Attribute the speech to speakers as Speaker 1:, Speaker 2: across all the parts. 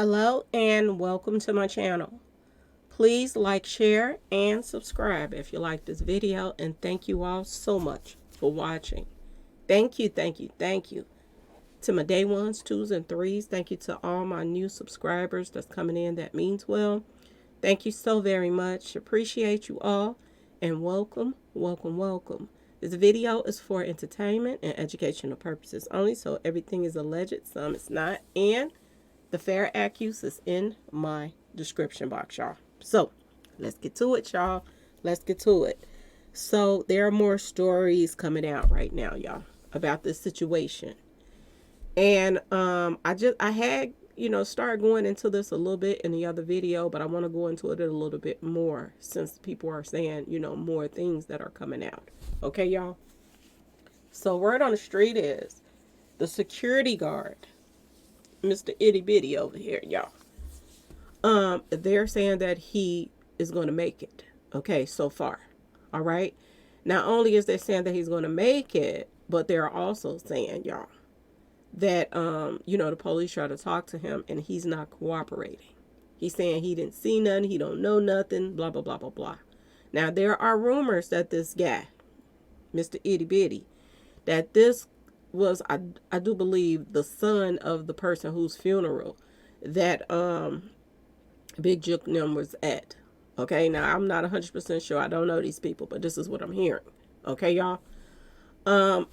Speaker 1: Hello and welcome to my channel. Please like, share, and subscribe if you like this video, and thank you all so much for watching. Thank you, thank you, thank you to my day ones, twos, and threes. Thank you to all my new subscribers that's coming in. That means well. Thank you so very much. Appreciate you all, and welcome, welcome, welcome. This video is for entertainment and educational purposes only, so everything is alleged, some it's not, and the fair accuse is in my description box, y'all. So let's get to it, y'all. Let's get to it. So there are more stories coming out right now, y'all, about this situation. And I had, started going into this a little bit in the other video, but I want to go into it a little bit more since people are saying, more things that are coming out. Okay, y'all? So word on the street is the security guard, Mr. Itty Bitty over here, y'all. They're saying that he is going to make it. Okay, so far. All right. Not only is they saying that he's going to make it, but they're also saying, y'all, that the police try to talk to him and he's not cooperating. He's saying he didn't see nothing, he don't know nothing, blah blah blah blah blah. Now there are rumors that this guy, Mr. Itty Bitty, that this was I do believe the son of the person whose funeral that Big Jook was at. Okay, now I'm not 100% sure. I don't know these people, but this is what I'm hearing. Okay, y'all.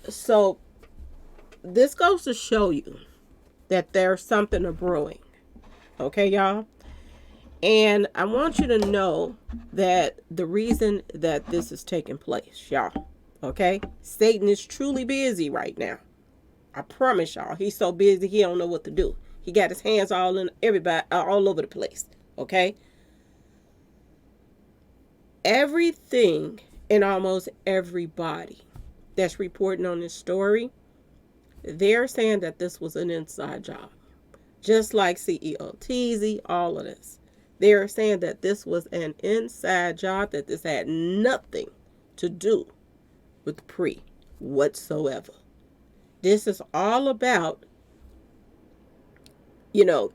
Speaker 1: So this goes to show you that there's something a brewing. Okay, y'all. And I want you to know that the reason that this is taking place, y'all. Okay, Satan is truly busy right now. I promise y'all, he's so busy he don't know what to do. He got his hands all in everybody, all over the place. Okay. Everything and almost everybody that's reporting on this story, they're saying that this was an inside job. Just like CEO Teasy, all of this. They're saying that this was an inside job, that this had nothing to do with Pre whatsoever. This is all about, getting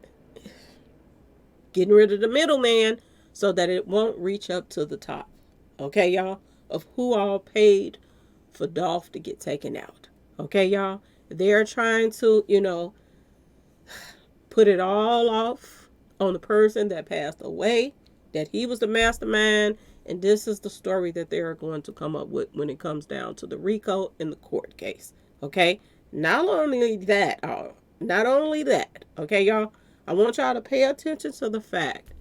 Speaker 1: rid of the middleman so that it won't reach up to the top. Okay, y'all? Of who all paid for Dolph to get taken out. Okay, y'all? They're trying to, put it all off on the person that passed away, that he was the mastermind, and this is the story that they're going to come up with when it comes down to the RICO and the court case. Okay? Not only that, okay, y'all? I want y'all to pay attention to the fact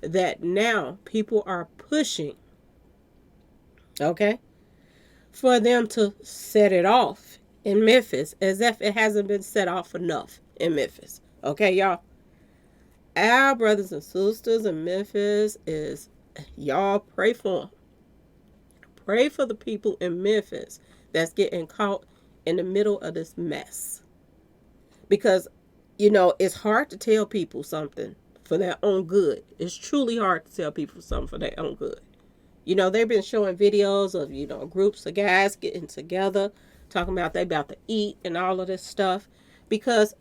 Speaker 1: that now people are pushing, okay, for them to set it off in Memphis as if it hasn't been set off enough in Memphis. Okay, y'all? Our brothers and sisters in Memphis y'all pray for them. Pray for the people in Memphis that's getting caught in the middle of this mess. Because, it's hard to tell people something for their own good. It's truly hard to tell people something for their own good. They've been showing videos of, groups of guys getting together, talking about they about to eat and all of this stuff. Because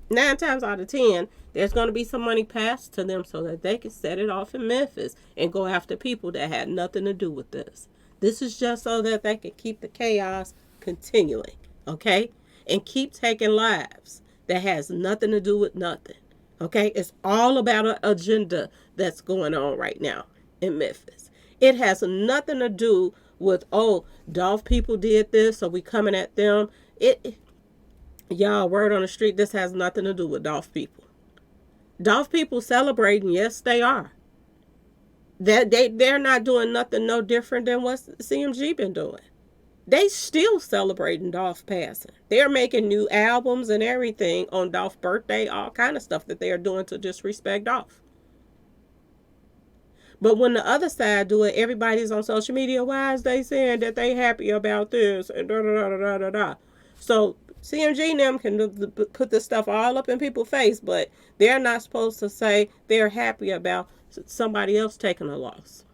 Speaker 1: 9 times out of 10, there's going to be some money passed to them so that they can set it off in Memphis and go after people that had nothing to do with this. This is just so that they can keep the chaos continuing, okay? And keep taking lives that has nothing to do with nothing, okay? It's all about an agenda that's going on right now in Memphis. It has nothing to do with, Dolph people did this, so we coming at them. Y'all, word on the street, this has nothing to do with Dolph people. Dolph people celebrating, yes, they are. They're not doing nothing no different than what CMG been doing. They still celebrating Dolph passing. They're making new albums and everything on Dolph's birthday, all kind of stuff that they are doing to disrespect Dolph. But when the other side do it, everybody's on social media. Why is they saying that they happy about this? And da da da da da da. So CMG and them can put this stuff all up in people's face, but they're not supposed to say they're happy about somebody else taking a loss,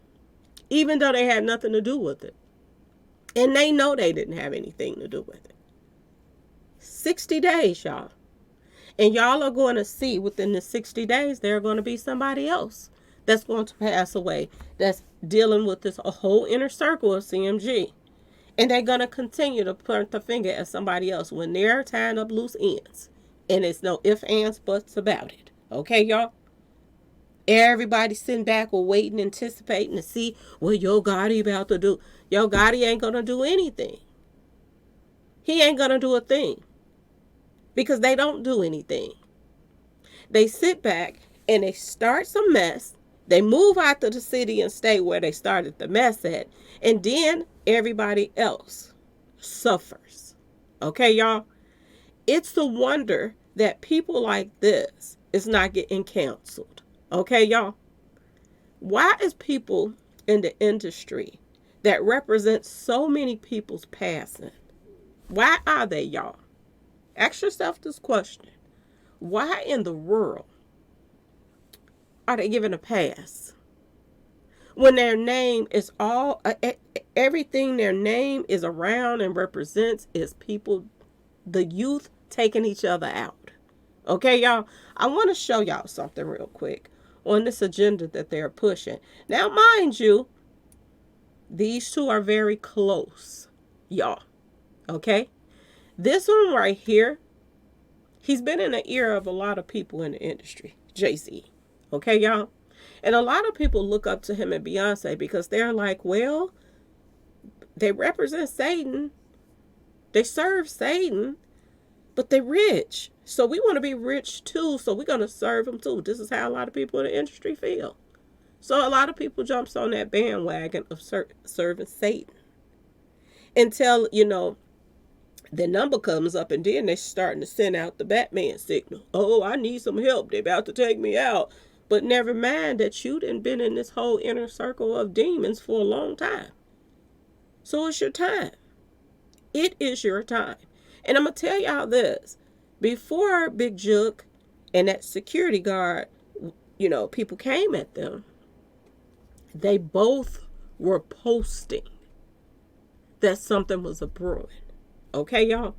Speaker 1: even though they had nothing to do with it. And they know they didn't have anything to do with it. 60 days, y'all. And y'all are going to see within the 60 days, there are going to be somebody else that's going to pass away that's dealing with this a whole inner circle of CMG. And they're going to continue to point the finger at somebody else when they're tying up loose ends. And it's no ifs, ands, buts about it. Okay, y'all? Everybody sitting back or waiting, anticipating to see what Yo Gotti about to do. Yo Gotti ain't going to do anything. He ain't going to do a thing. Because they don't do anything. They sit back and they start some mess. They move out to the city and state where they started the mess at. And then everybody else suffers. Okay, y'all? It's a wonder that people like this is not getting canceled. Okay, y'all? Why is people in the industry that represent so many people's passing? Why are they, y'all? Ask yourself this question. Why in the world are they given a pass when their name is all everything their name is around and represents is people, the youth taking each other out? Okay, y'all, I want to show y'all something real quick on this agenda that they're pushing. Now, mind you, these two are very close, y'all. Okay, this one right here, he's been in the ear of a lot of people in the industry, Jay-Z. Okay, y'all? And a lot of people look up to him and Beyonce because they're like, well, they represent Satan. They serve Satan, but they're rich. So we want to be rich too, so we're going to serve him too. This is how a lot of people in the industry feel. So a lot of people jumps on that bandwagon of serving Satan until, the number comes up and then they're starting to send out the Batman signal. Oh, I need some help. They're about to take me out. But never mind that you done been in this whole inner circle of demons for a long time. So it's your time. It is your time. And I'm going to tell y'all this. Before Big Jook and that security guard, people came at them, they both were posting that something was a brewing. Okay, y'all?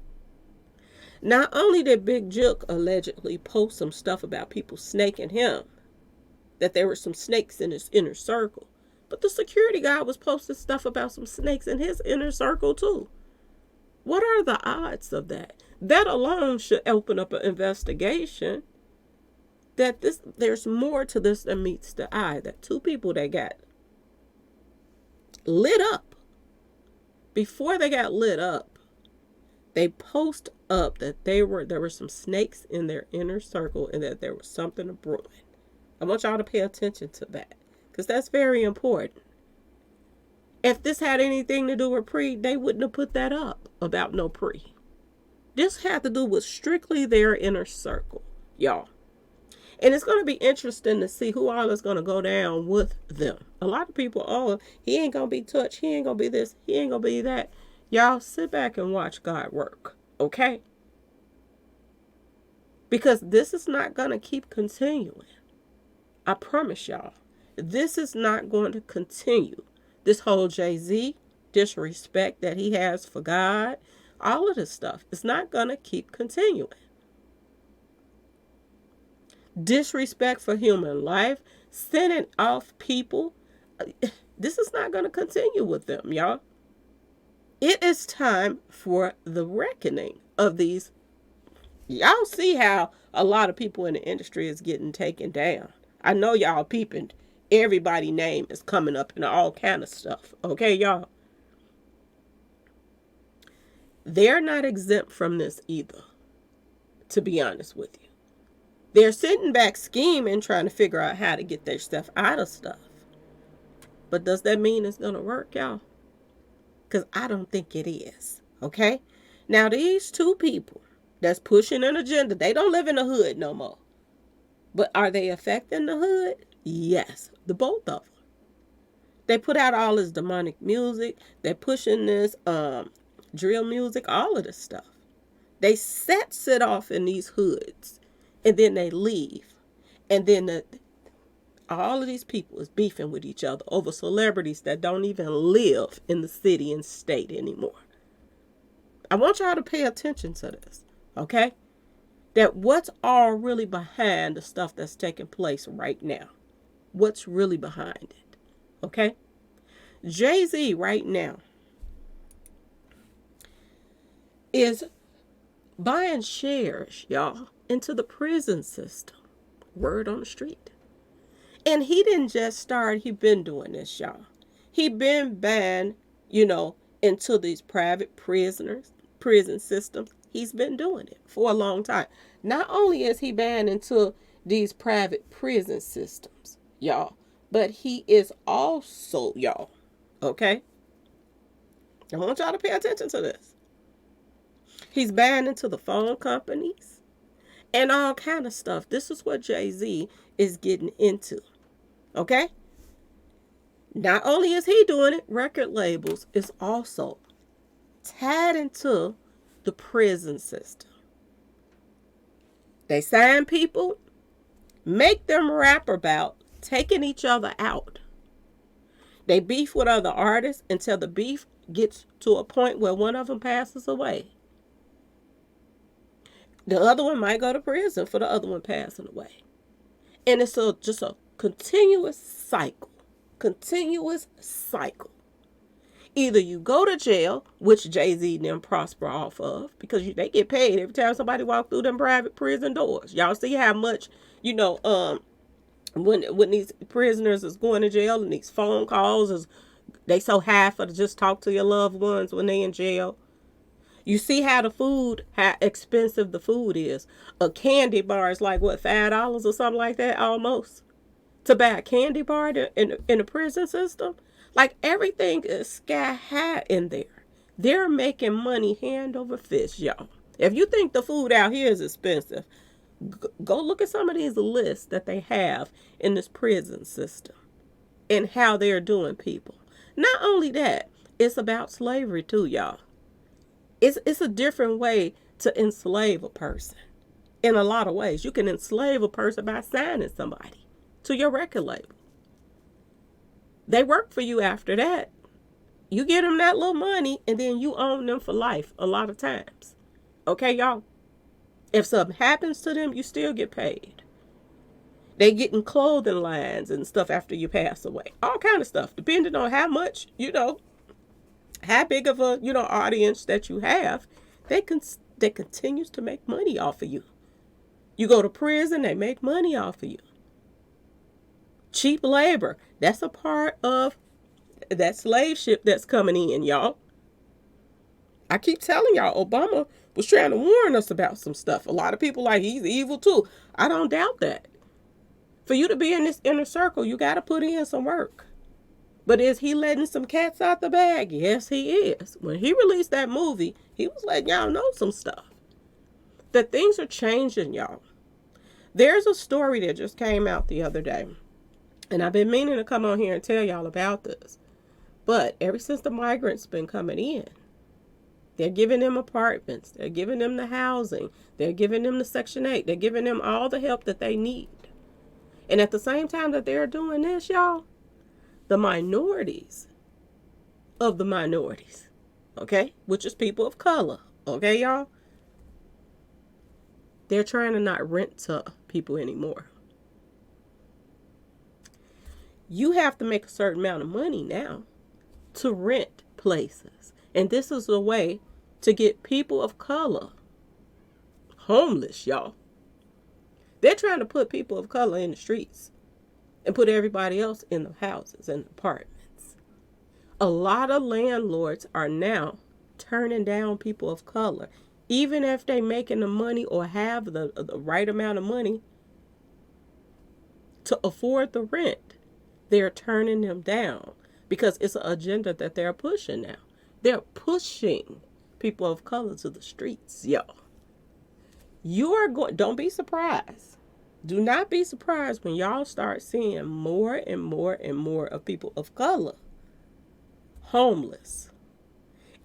Speaker 1: Not only did Big Jook allegedly post some stuff about people snaking him, that there were some snakes in his inner circle, but the security guy was posting stuff about some snakes in his inner circle too. What are the odds of that? That alone should open up an investigation that there's more to this than meets the eye. That two people that got lit up, before they got lit up, they post up that there were some snakes in their inner circle and that there was something brewing. I want y'all to pay attention to that because that's very important. If this had anything to do with pre, they wouldn't have put that up about no pre. This had to do with strictly their inner circle, y'all. And it's going to be interesting to see who all is going to go down with them. A lot of people, oh, he ain't going to be touched. He ain't going to be this. He ain't going to be that. Y'all sit back and watch God work, okay? Because this is not going to keep continuing. I promise y'all, this is not going to continue. This whole Jay-Z disrespect that he has for God, all of this stuff is not going to keep continuing. Disrespect for human life, sending off people, this is not going to continue with them, y'all. It is time for the reckoning of these. Y'all see how a lot of people in the industry is getting taken down. I know y'all peeping. Everybody's name is coming up and all kind of stuff. Okay, y'all? They're not exempt from this either, to be honest with you. They're sitting back scheming, trying to figure out how to get their stuff out of stuff. But does that mean it's going to work, y'all? Because I don't think it is. Okay? Now, these two people that's pushing an agenda, they don't live in the hood no more. But are they affecting the hood? Yes, the both of them. They put out all this demonic music. They're pushing this drill music, all of this stuff. They set off in these hoods, and then they leave. And then all of these people is beefing with each other over celebrities that don't even live in the city and state anymore. I want y'all to pay attention to this, okay? that what's all really behind the stuff that's taking place right now. What's really behind it. Okay? Jay-Z right now is buying shares, y'all, into the prison system. Word on the street. And he didn't just start, he been doing this, y'all. He been banned, into these private prison systems. He's been doing it for a long time. Not only is he banned into these private prison systems, y'all, but he is also, y'all, okay? I want y'all to pay attention to this. He's banned into the phone companies and all kind of stuff. This is what Jay-Z is getting into. Okay? Not only is he doing it, record labels is also tied into the prison system. They sign people, make them rap about taking each other out. They beef with other artists until the beef gets to a point where one of them passes away. The other one might go to prison for the other one passing away. And it's just a continuous cycle. Continuous cycle. Either you go to jail, which Jay-Z and them prosper off of, because they get paid every time somebody walk through them private prison doors. Y'all see how much, when these prisoners is going to jail and these phone calls is they so high for to just talk to your loved ones when they in jail. You see how how expensive the food is. A candy bar is like, what, $5 or something like that almost? To buy a candy bar in the prison system? Like, everything is sky high in there. They're making money hand over fist, y'all. If you think the food out here is expensive, go look at some of these lists that they have in this prison system and how they're doing people. Not only that, it's about slavery too, y'all. It's a different way to enslave a person. In a lot of ways. You can enslave a person by signing somebody to your record label. They work for you after that. You give them that little money and then you own them for life a lot of times. Okay, y'all? If something happens to them, you still get paid. They get in clothing lines and stuff after you pass away. All kind of stuff. Depending on how much, how big of a, audience that you have, they continues to make money off of you. You go to prison, they make money off of you. Cheap labor, that's a part of that slave ship that's coming in, y'all. I keep telling y'all, Obama was trying to warn us about some stuff. A lot of people like, he's evil too. I don't doubt that. For you to be in this inner circle, you got to put in some work. But is he letting some cats out the bag? Yes, he is. When he released that movie, he was letting y'all know some stuff. That things are changing, y'all. There's a story that just came out the other day. And I've been meaning to come on here and tell y'all about this. But ever since the migrants been coming in, they're giving them apartments. They're giving them the housing. They're giving them the Section 8. They're giving them all the help that they need. And at the same time that they're doing this, y'all, the minorities of the minorities, okay, which is people of color, okay, y'all, they're trying to not rent to people anymore. You have to make a certain amount of money now to rent places. And this is a way to get people of color homeless, y'all. They're trying to put people of color in the streets and put everybody else in the houses and apartments. A lot of landlords are now turning down people of color, even if they're making the money or have the right amount of money to afford the rent. They're turning them down because it's an agenda that they're pushing now. They're pushing people of color to the streets, y'all. Don't be surprised. Do not be surprised when y'all start seeing more and more and more of people of color homeless.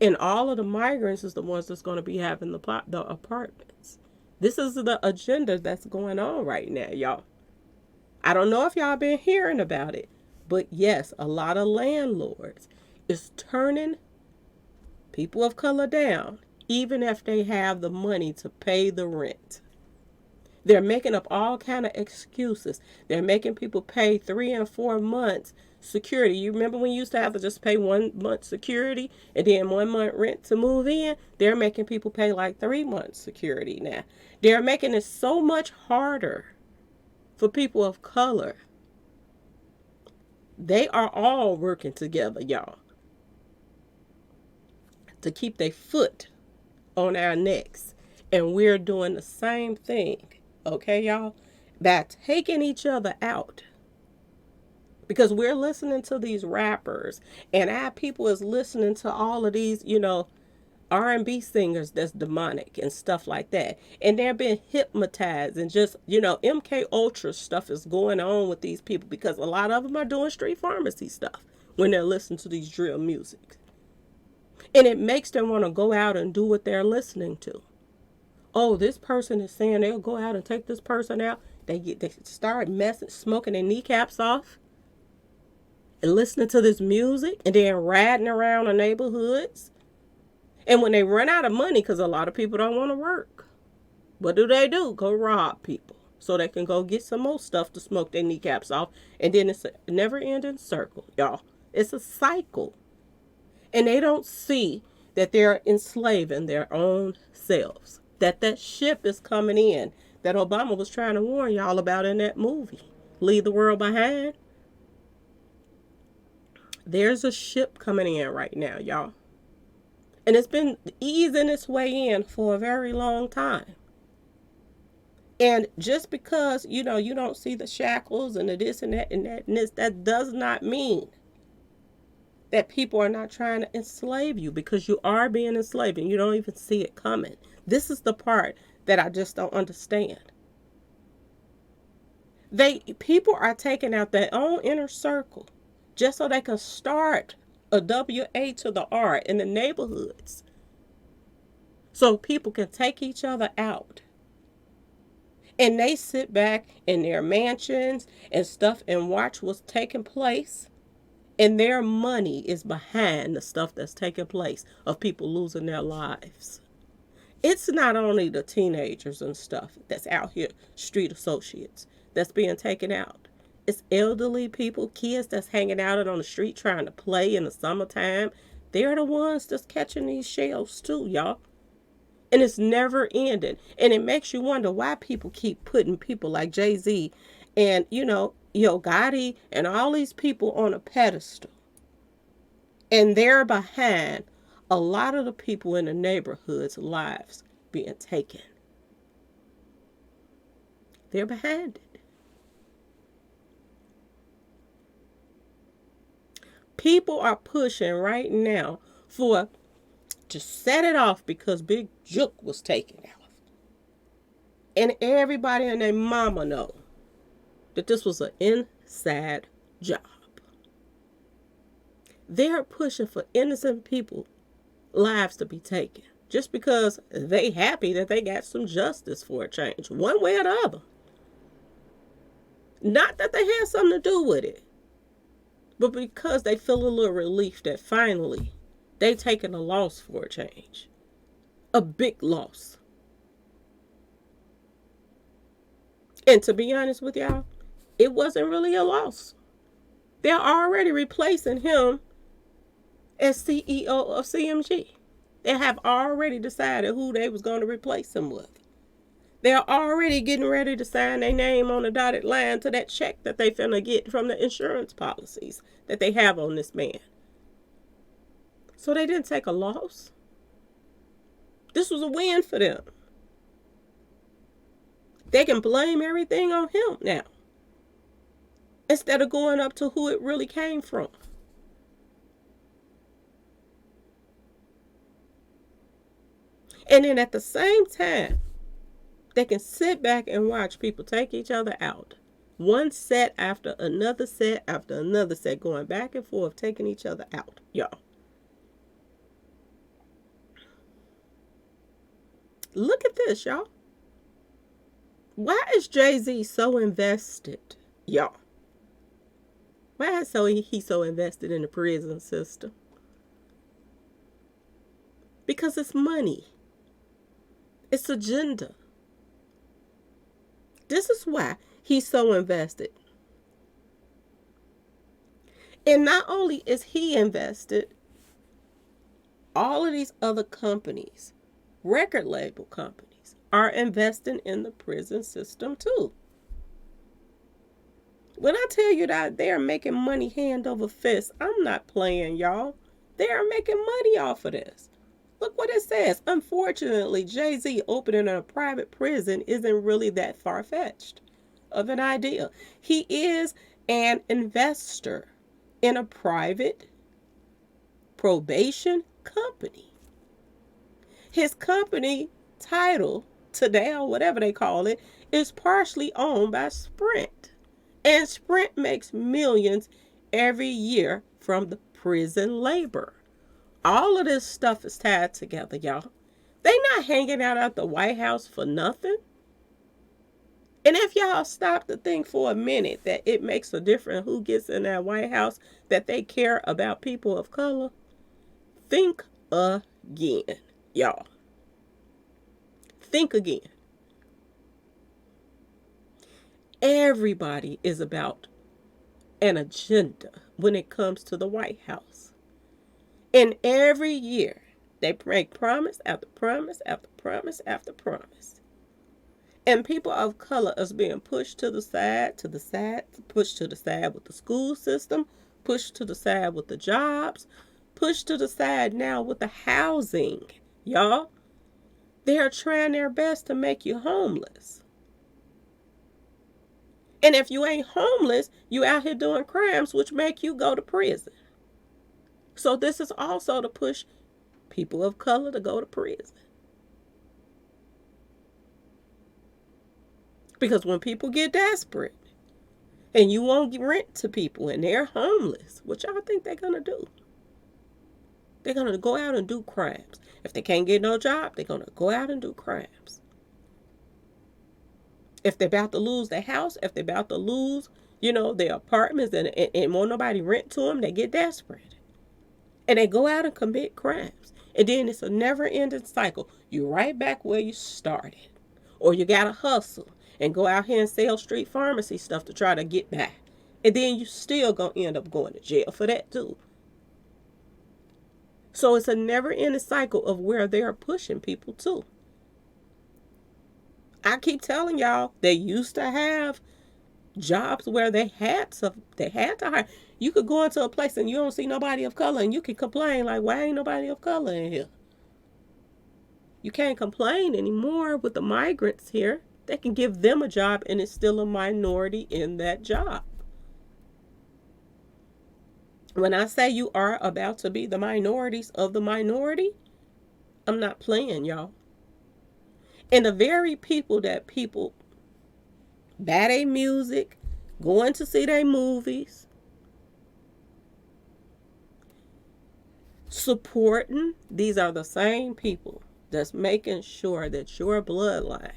Speaker 1: And all of the migrants is the ones that's going to be having the apartments. This is the agenda that's going on right now, y'all. I don't know if y'all been hearing about it, but yes, a lot of landlords is turning people of color down, even if they have the money to pay the rent. They're making up all kind of excuses. They're making people pay 3 and 4 months security. You remember when you used to have to just pay 1 month security and then 1 month rent to move in? They're making people pay like 3 months security now. They're making it so much harder for people of color. They are all working together, y'all, to keep their foot on our necks. And we're doing the same thing, okay, y'all? By taking each other out. Because we're listening to these rappers, and our people is listening to all of these, R&B singers that's demonic and stuff like that. And they're being hypnotized, and just, MK Ultra stuff is going on with these people because a lot of them are doing street pharmacy stuff when they're listening to these drill music. And it makes them want to go out and do what they're listening to. Oh, this person is saying they'll go out and take this person out. They start smoking their kneecaps off and listening to this music and then riding around the neighborhoods. And when they run out of money, because a lot of people don't want to work, what do? Go rob people so they can go get some more stuff to smoke their kneecaps off. And then it's a never-ending circle, y'all. It's a cycle. And they don't see that they're enslaving their own selves. That ship is coming in that Obama was trying to warn y'all about in that movie, Leave the World Behind. There's a ship coming in right now, y'all. And it's been easing its way in for a very long time. And just because, you don't see the shackles and the this and that and that and this, that does not mean that people are not trying to enslave you, because you are being enslaved and you don't even see it coming. This is the part that I just don't understand. People are taking out their own inner circle just so they can start a WA to the R in the neighborhoods, so people can take each other out. And they sit back in their mansions and stuff and watch what's taking place. And their money is behind the stuff that's taking place of people losing their lives. It's not only the teenagers and stuff that's out here, street associates, that's being taken out. It's elderly people, kids that's hanging out on the street trying to play in the summertime. They're the ones that's catching these shells too, y'all. And it's never ending. And it makes you wonder why people keep putting people like Jay-Z and, Yo Gotti and all these people on a pedestal. And they're behind a lot of the people in the neighborhoods' lives being taken. They're behind it. People are pushing right now to set it off because Big Jook was taken out. And everybody and their mama know that this was an inside job. They're pushing for innocent people lives to be taken just because they happy that they got some justice for a change, one way or the other. Not that they had something to do with it, but because they feel a little relief that finally they taken a loss for a change, a big loss. And to be honest with y'all, it wasn't really a loss. They're already replacing him as CEO of CMG. They have already decided who they was going to replace him with. They're already getting ready to sign their name on the dotted line to that check that they finna get from the insurance policies that they have on this man. So they didn't take a loss. This was a win for them. They can blame everything on him now, instead of going up to who it really came from. And then at the same time, they can sit back and watch people take each other out. One set after another set after another set, going back and forth, taking each other out, y'all. Look at this, y'all. Why is Jay-Z so invested, y'all? Why is he so invested in the prison system? Because it's money. It's agenda. This is why he's so invested. And not only is he invested, all of these other companies, record label companies, are investing in the prison system too. When I tell you that they are making money hand over fist, I'm not playing, y'all. They are making money off of this. Look what it says. Unfortunately, Jay-Z opening a private prison isn't really that far-fetched of an idea. He is an investor in a private probation company. His company title today, or whatever they call it, is partially owned by Sprint. And Sprint makes millions every year from the prison labor. All of this stuff is tied together, y'all. They not hanging out at the White House for nothing. And if y'all stop to think for a minute that it makes a difference who gets in that White House, that they care about people of color, think again, y'all. Think again. Everybody is about an agenda when it comes to the White House. And every year, they make promise after promise after promise after promise. And people of color is being pushed to the side, pushed to the side with the school system, pushed to the side with the jobs, pushed to the side now with the housing. Y'all, they are trying their best to make you homeless. And if you ain't homeless, you out here doing crimes which make you go to prison. So this is also to push people of color to go to prison. Because when people get desperate and you won't give rent to people and they're homeless, what y'all think they're going to do? They're going to go out and do crimes. If they can't get no job, they're going to go out and do crimes. If they're about to lose their house, if they're about to lose, their apartments and won't nobody rent to them, they get desperate. And they go out and commit crimes. And then it's a never-ending cycle. You're right back where you started. Or you got to hustle and go out here and sell street pharmacy stuff to try to get back. And then you still going to end up going to jail for that too. So it's a never-ending cycle of where they're pushing people to. I keep telling y'all, they used to have jobs where they had to hire. You could go into a place and you don't see nobody of color and you can complain like, why ain't nobody of color in here? You can't complain anymore with the migrants here. They can give them a job and it's still a minority in that job. When I say you are about to be the minorities of the minority, I'm not playing, y'all. And the very people that people buy their music, going to see their movies, supporting, these are the same people that's making sure that your bloodline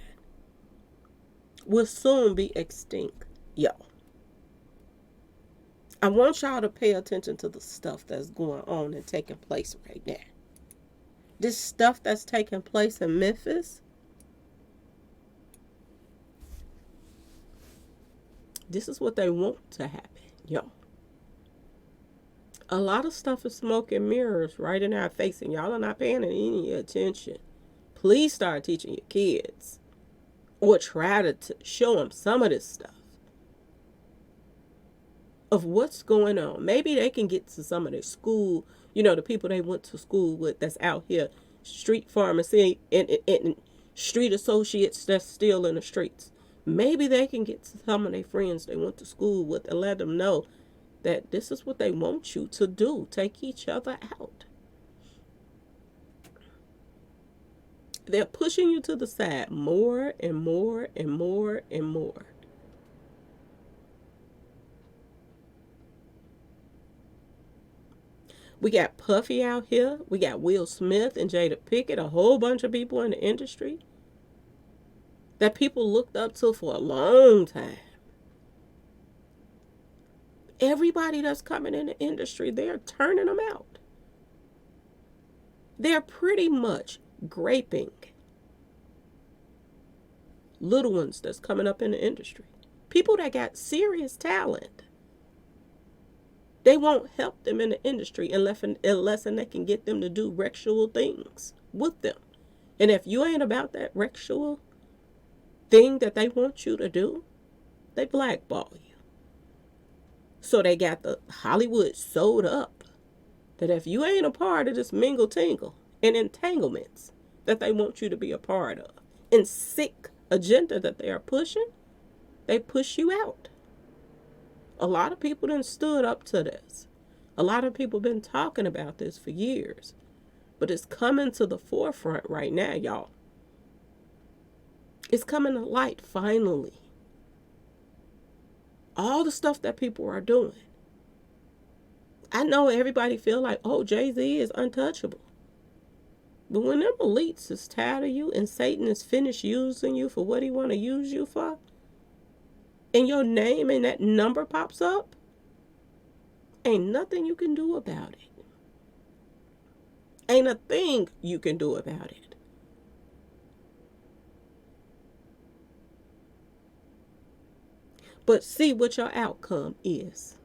Speaker 1: will soon be extinct, y'all. I want y'all to pay attention to the stuff that's going on and taking place right now. This stuff that's taking place in Memphis, this is what they want to happen, y'all. A lot of stuff is smoke and mirrors right in our face, and y'all are not paying any attention. Please start teaching your kids, or try to show them some of this stuff of what's going on. Maybe they can get to some of their school, the people they went to school with that's out here, street pharmacy and street associates that's still in the streets. Maybe they can get to some of their friends they went to school with and let them know that this is what they want you to do. Take each other out. They're pushing you to the side more and more and more and more. We got Puffy out here. We got Will Smith and Jada Pinkett, a whole bunch of people in the industry that people looked up to for a long time. Everybody that's coming in the industry, they're turning them out. They're pretty much graping little ones that's coming up in the industry, people that got serious talent. They won't help them in the industry unless they can get them to do ritual things with them. And if you ain't about that ritual thing that they want you to do, they blackball you. So they got the Hollywood sewed up that if you ain't a part of this mingle tingle and entanglements that they want you to be a part of, and sick agenda that they are pushing, they push you out. A lot of people done stood up to this. A lot of people been talking about this for years. But it's coming to the forefront right now, y'all. It's coming to light finally. All the stuff that people are doing. I know everybody feel like, oh, Jay-Z is untouchable. But when them elites is tired of you and Satan is finished using you for what he want to use you for, and your name and that number pops up, ain't nothing you can do about it. Ain't a thing you can do about it. But see what your outcome is.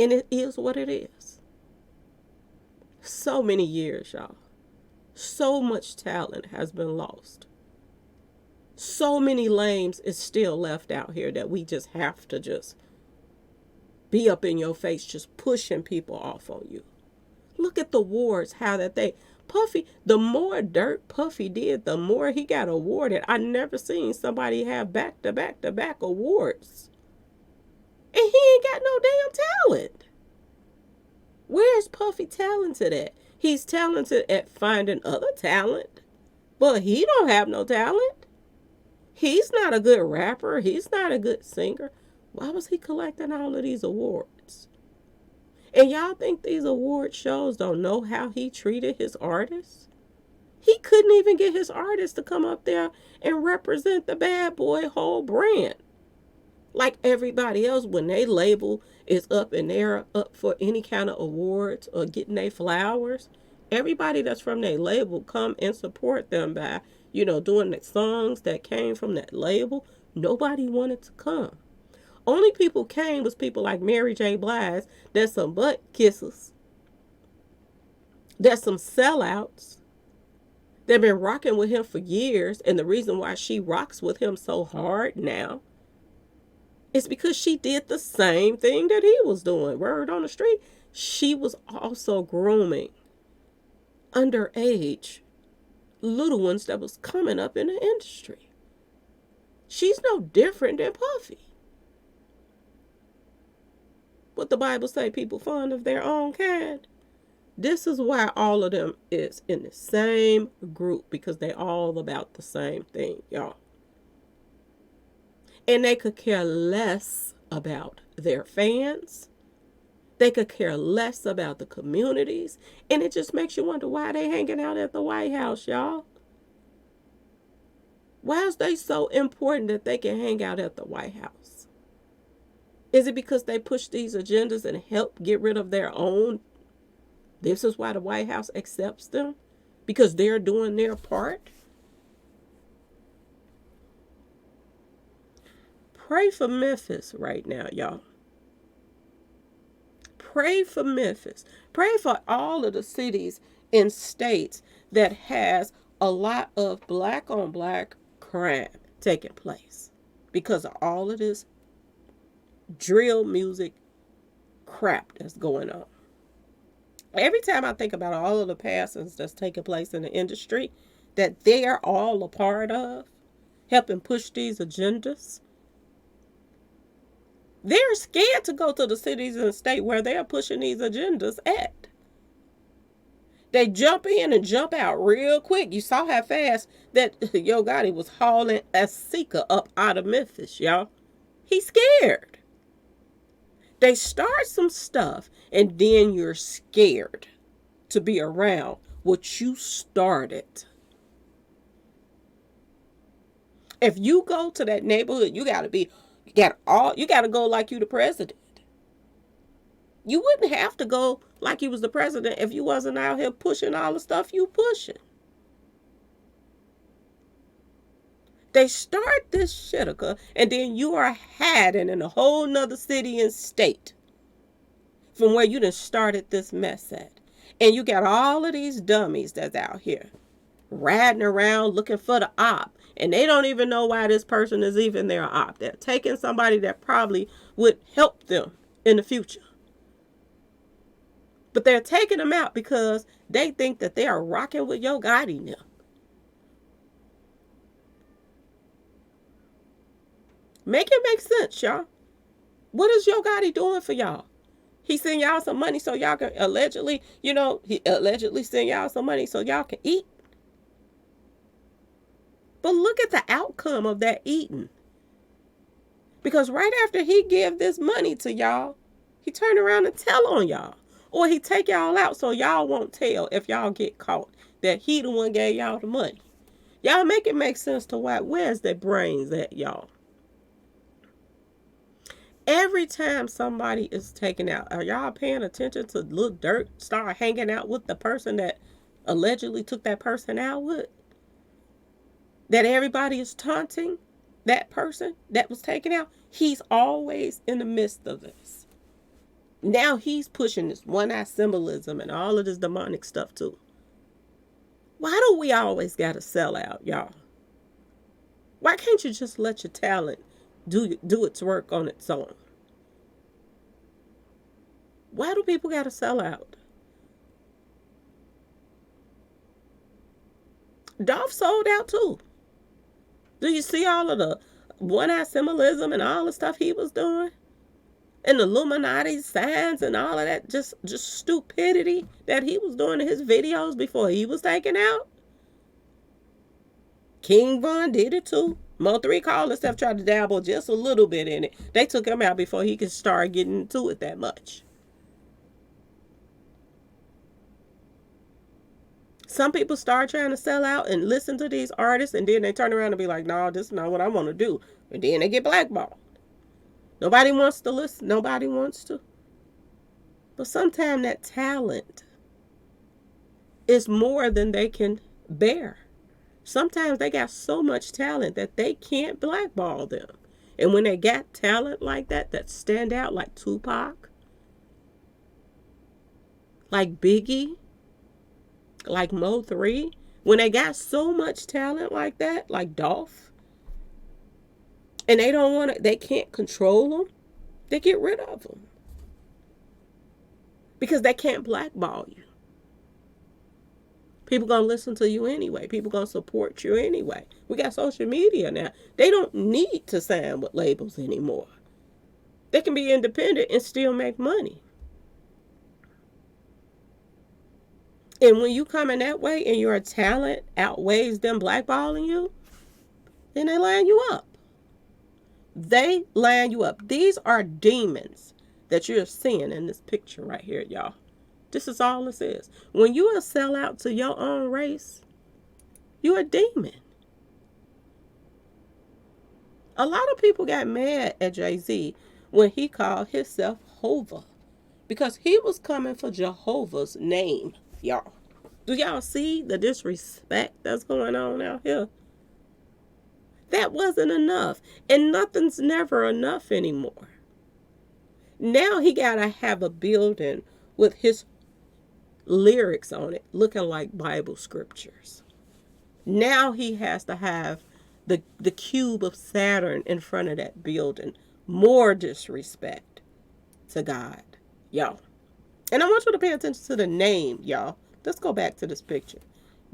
Speaker 1: And it is what it is. So many years, y'all. So much talent has been lost. So many lames is still left out here that we just have to just be up in your face, just pushing people off on you. Look at the awards, how that Puffy, the more dirt Puffy did, the more he got awarded. I never seen somebody have back-to-back-to-back awards. And he ain't got no damn talent. Where's Puffy talented at? He's talented at finding other talent, but he don't have no talent. He's not a good rapper. He's not a good singer. Why was he collecting all of these awards? And y'all think these award shows don't know how he treated his artists? He couldn't even get his artists to come up there and represent the Bad Boy whole brand. Like everybody else, when they label is up and they're up for any kind of awards or getting their flowers, everybody that's from their label come and support them by, doing the songs that came from that label. Nobody wanted to come. Only people came was people like Mary J. Blige. There's some butt kissers. There's some sellouts. They've been rocking with him for years. And the reason why she rocks with him so hard now is because she did the same thing that he was doing. Word on the street. She was also grooming underage little ones that was coming up in the industry. She's no different than Puffy. What the Bible say, people fond of their own kind. This is why all of them is in the same group, because they all about the same thing, y'all. And they could care less about their fans. They could care less about the communities. And it just makes you wonder why they hanging out at the White House, y'all. Why is they so important that they can hang out at the White House? Is it because they push these agendas and help get rid of their own? This is why the White House accepts them? Because they're doing their part? Pray for Memphis right now, y'all. Pray for Memphis. Pray for all of the cities and states that has a lot of black on black crime taking place because of all of this drill music crap that's going on. Every time I think about all of the passings that's taking place in the industry that they're all a part of, helping push these agendas, they're scared to go to the cities and state where they're pushing these agendas at. They jump in and jump out real quick. You saw how fast that Yo Gotti was hauling a seeker up out of Memphis, y'all. He's scared. They start some stuff and then you're scared to be around what you started. If you go to that neighborhood, you gotta go like you the president. You wouldn't have to go like you was the president if you wasn't out here pushing all the stuff you pushing. They start this shitika, and then you are hiding in a whole nother city and state from where you done started this mess at. And you got all of these dummies that's out here riding around looking for the op. And they don't even know why this person is even their op. They're taking somebody that probably would help them in the future. But they're taking them out because they think that they are rocking with Yo Gotti now. Make it make sense, y'all. What is Yo Gotti doing for y'all? He send y'all some money so y'all can allegedly, he allegedly send y'all some money so y'all can eat. But look at the outcome of that eating. Because right after he give this money to y'all, he turn around and tell on y'all. Or he take y'all out so y'all won't tell if y'all get caught that he the one gave y'all the money. Y'all make it make sense to why. Where's their brains at, y'all? Every time somebody is taken out, are y'all paying attention to Lil Durk start hanging out with the person that allegedly took that person out with? That everybody is taunting that person that was taken out? He's always in the midst of this. Now he's pushing this one-eye symbolism and all of this demonic stuff too. Why do we always gotta sell out, y'all? Why can't you just let your talent do its work on its own? Why do people gotta sell out? Dolph sold out too. Do you see all of the one-eye symbolism and all the stuff he was doing? And the Illuminati signs and all of that just stupidity that he was doing in his videos before he was taken out. King Von did it too. Mo3 Call and stuff tried to dabble just a little bit in it. They took him out before he could start getting into it that much. Some people start trying to sell out and listen to these artists, and then they turn around and be like, no, this is not what I want to do. And then they get blackballed. Nobody wants to listen. Nobody wants to. But sometimes that talent is more than they can bear. Sometimes they got so much talent that they can't blackball them. And when they got talent like that stand out, like Tupac, like Biggie, like Mo3, when they got so much talent like that, like Dolph, and they can't control them, they get rid of them. Because they can't blackball you. People gonna listen to you anyway. People gonna support you anyway. We got social media now. They don't need to sign with labels anymore. They can be independent and still make money. And when you come in that way and your talent outweighs them blackballing you, then they line you up. They line you up. These are demons that you're seeing in this picture right here, y'all. This is all this is. When you sell out to your own race, you're a demon. A lot of people got mad at Jay-Z when he called himself Hova, because he was coming for Jehovah's name, y'all. Do y'all see the disrespect that's going on out here? That wasn't enough. And nothing's never enough anymore. Now he got to have a building with his lyrics on it looking like Bible scriptures. Now he has to have the cube of Saturn in front of that building. More disrespect to God, y'all. And I want you to pay attention to the name, y'all. Let's go back to this picture.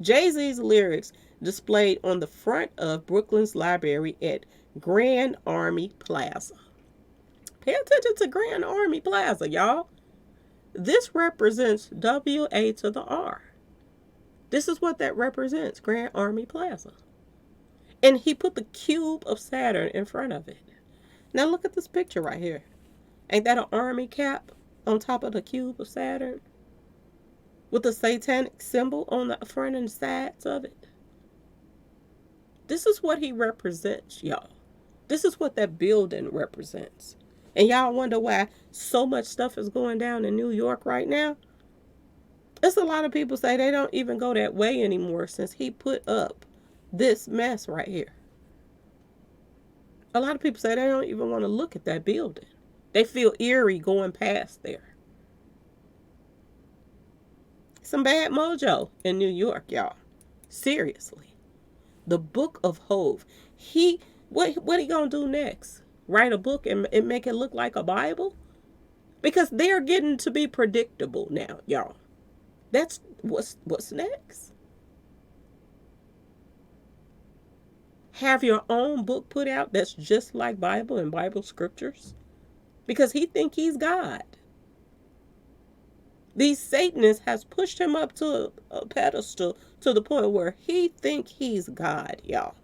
Speaker 1: Jay-Z's lyrics displayed on the front of Brooklyn's library at Grand Army Plaza. Pay attention to Grand Army Plaza, y'all. This represents WA to the R. This is what that represents, Grand Army Plaza. And he put the cube of Saturn in front of it. Now look at this picture right here. Ain't that an army cap on top of the cube of Saturn? With the satanic symbol on the front and sides of it. This is what he represents, y'all. This is what that building represents. And y'all wonder why so much stuff is going down in New York right now? There's a lot of people say they don't even go that way anymore since he put up this mess right here. A lot of people say they don't even want to look at that building. They feel eerie going past there. Some bad mojo in New York, y'all. Seriously. The Book of Hove. What he gonna do next? Write a book and make it look like a Bible? Because they're getting to be predictable now, y'all. That's what's next. Have your own book put out that's just like Bible and Bible scriptures? Because he think he's God. These Satanists has pushed him up to a pedestal to the point where he think he's God, y'all.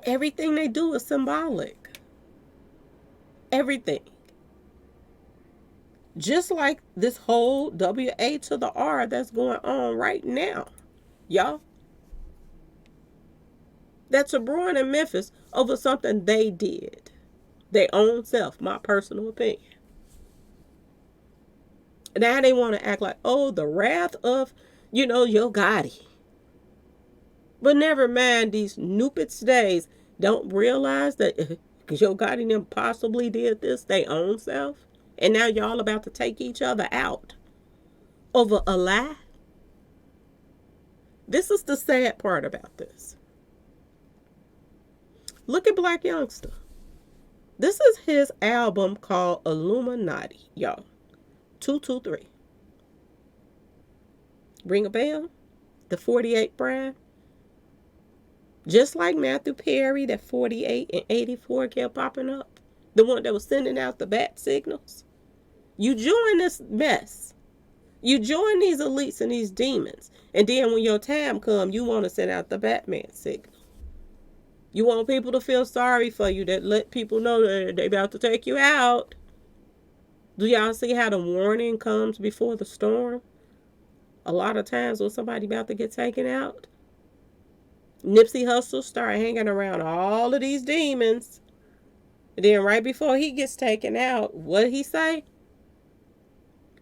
Speaker 1: Everything they do is symbolic. Everything. Just like this whole WA to the R that's going on right now, y'all. That's a brewing in Memphis over something they did. Their own self, my personal opinion. Now they want to act like, oh, the wrath of, Yo Gotti. But never mind, these Nupits days don't realize that Yo Gotti them possibly did this their own self. And now y'all about to take each other out over a lie. This is the sad part about this. Look at Black Youngster. This is his album called Illuminati, y'all. 223. Ring a bell? The 48 brand? Just like Matthew Perry, that 48 and 84 kept popping up. The one that was sending out the bat signals. You join this mess. You join these elites and these demons. And then when your time comes, you want to send out the Batman signal. You want people to feel sorry for you, that let people know that they're about to take you out. Do y'all see how the warning comes before the storm? A lot of times when somebody about to get taken out, Nipsey Hussle start hanging around all of these demons. And then right before he gets taken out, what did he say?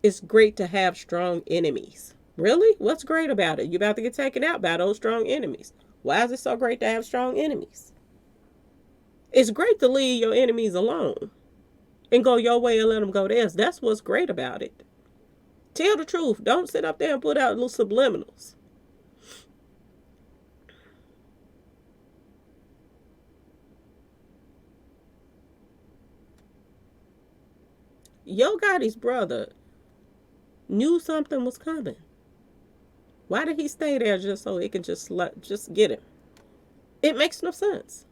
Speaker 1: It's great to have strong enemies. Really? What's great about it? You're about to get taken out by those strong enemies. Why is it so great to have strong enemies? It's great to leave your enemies alone and go your way and let them go theirs. That's what's great about it. Tell the truth. Don't sit up there and put out little subliminals. Yo Gotti's brother knew something was coming. Why did he stay there just so it can just get him? It makes no sense.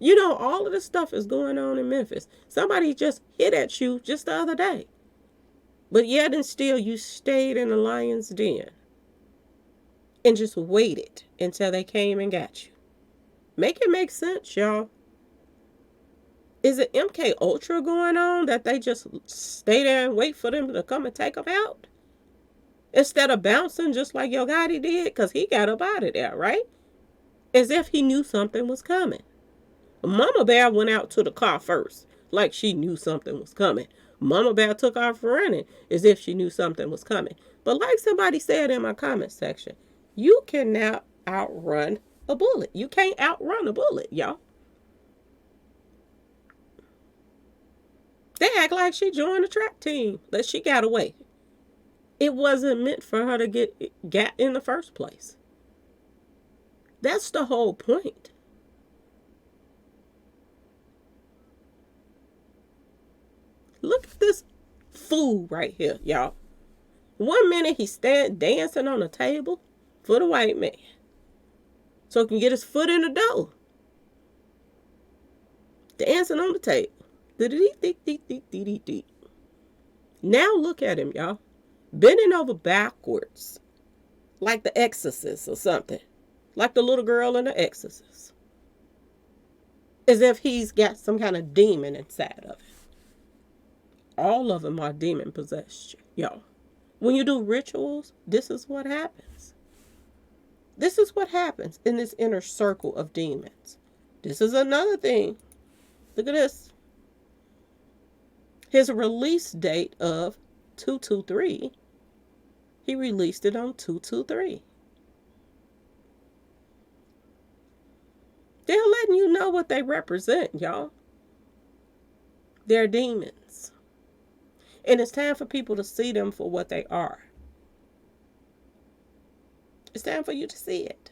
Speaker 1: All of this stuff is going on in Memphis. Somebody just hit at you just the other day. But yet and still you stayed in the lion's den and just waited until they came and got you. Make it make sense, y'all. Is it MK Ultra going on that they just stay there and wait for them to come and take them out? Instead of bouncing just like Yo Gotti did, because he got up out of there, right? As if he knew something was coming. Mama Bear went out to the car first, like she knew something was coming. Mama Bear took off running as if she knew something was coming. But like somebody said in my comment section, you cannot outrun a bullet. You can't outrun a bullet, y'all. They act like she joined the track team, that she got away. It wasn't meant for her to get in the first place. That's the whole point. Look at this fool right here, y'all. 1 minute he's dancing on a table for the white man so he can get his foot in the door. Dancing on the table. Now look at him, y'all. Bending over backwards. Like the Exorcist or something. Like the little girl in the Exorcist. As if he's got some kind of demon inside of him. All of them are demon possessed, y'all. When you do rituals, this is what happens. This is what happens in this inner circle of demons. This is another thing. Look at this. His release date of 223, he released it on 223. They're letting you know what they represent, y'all. They're demons. And it's time for people to see them for what they are. It's time for you to see it.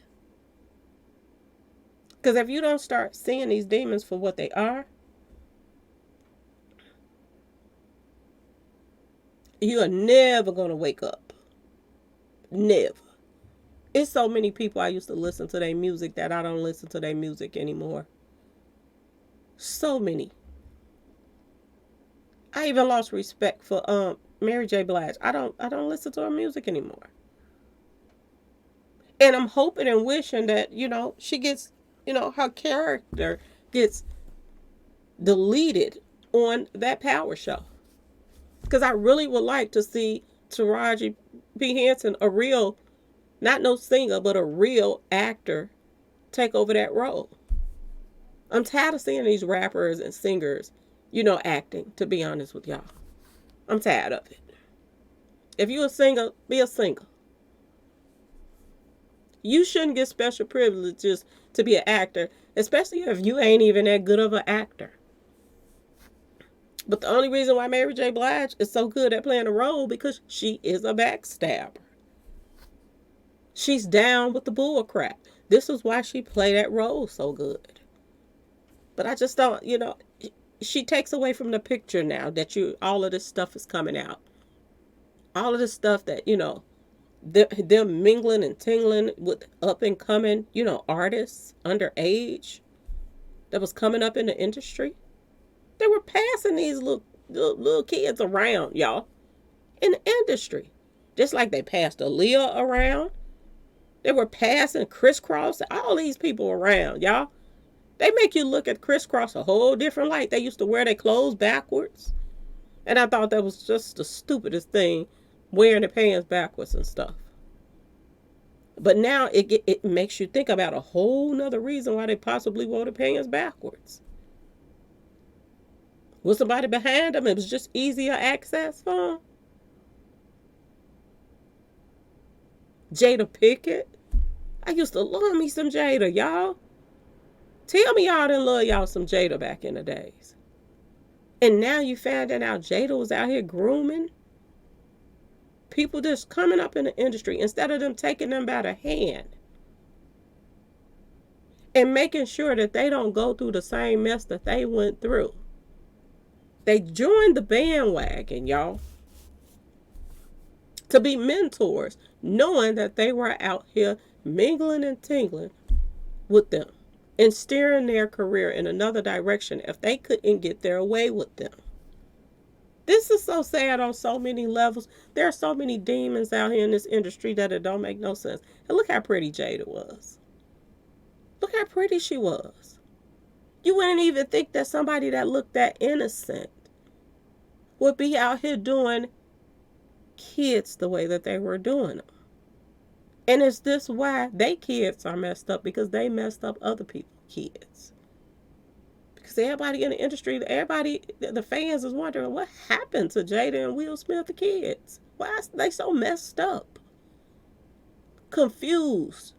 Speaker 1: Because if you don't start seeing these demons for what they are, you are never going to wake up. Never. It's so many people I used to listen to their music that I don't listen to their music anymore. So many. I even lost respect for Mary J. Blige. I don't listen to her music anymore. And I'm hoping and wishing that, she gets, her character gets deleted on that Power show. Because I really would like to see Taraji P. Henson, a real, not no singer, but a real actor, take over that role. I'm tired of seeing these rappers and singers, acting, to be honest with y'all. I'm tired of it. If you're a singer, be a singer. You shouldn't get special privileges to be an actor, especially if you ain't even that good of an actor. But the only reason why Mary J. Blige is so good at playing a role because she is a backstabber. She's down with the bull crap. This is why she played that role so good. But I just don't, she takes away from the picture now that all of this stuff is coming out. All of this stuff that, they're mingling and tingling with up and coming, artists underage that was coming up in the industry. They were passing these little kids around, y'all, in the industry. Just like they passed Aaliyah around. They were passing Crisscross, all these people around, y'all. They make you look at Crisscross a whole different light. They used to wear their clothes backwards. And I thought that was just the stupidest thing, wearing the pants backwards and stuff. But now it makes you think about a whole nother reason why they possibly wore the pants backwards. Was somebody behind them? It was just easier access for them. Jada Pinkett. I used to love me some Jada, y'all. Tell me y'all didn't love y'all some Jada back in the days. And now you found out Jada was out here grooming people just coming up in the industry instead of them taking them by the hand and making sure that they don't go through the same mess that they went through. They joined the bandwagon, y'all, to be mentors, knowing that they were out here mingling and tingling with them and steering their career in another direction if they couldn't get their way with them. This is so sad on so many levels. There are so many demons out here in this industry that it don't make no sense. And look how pretty Jada was. Look how pretty she was. You wouldn't even think that somebody that looked that innocent would be out here doing kids the way that they were doing them. And is this why they kids are messed up? Because they messed up other people's kids. Because everybody in the industry, the fans is wondering what happened to Jada and Will Smith, the kids. Why are they so messed up? Confused.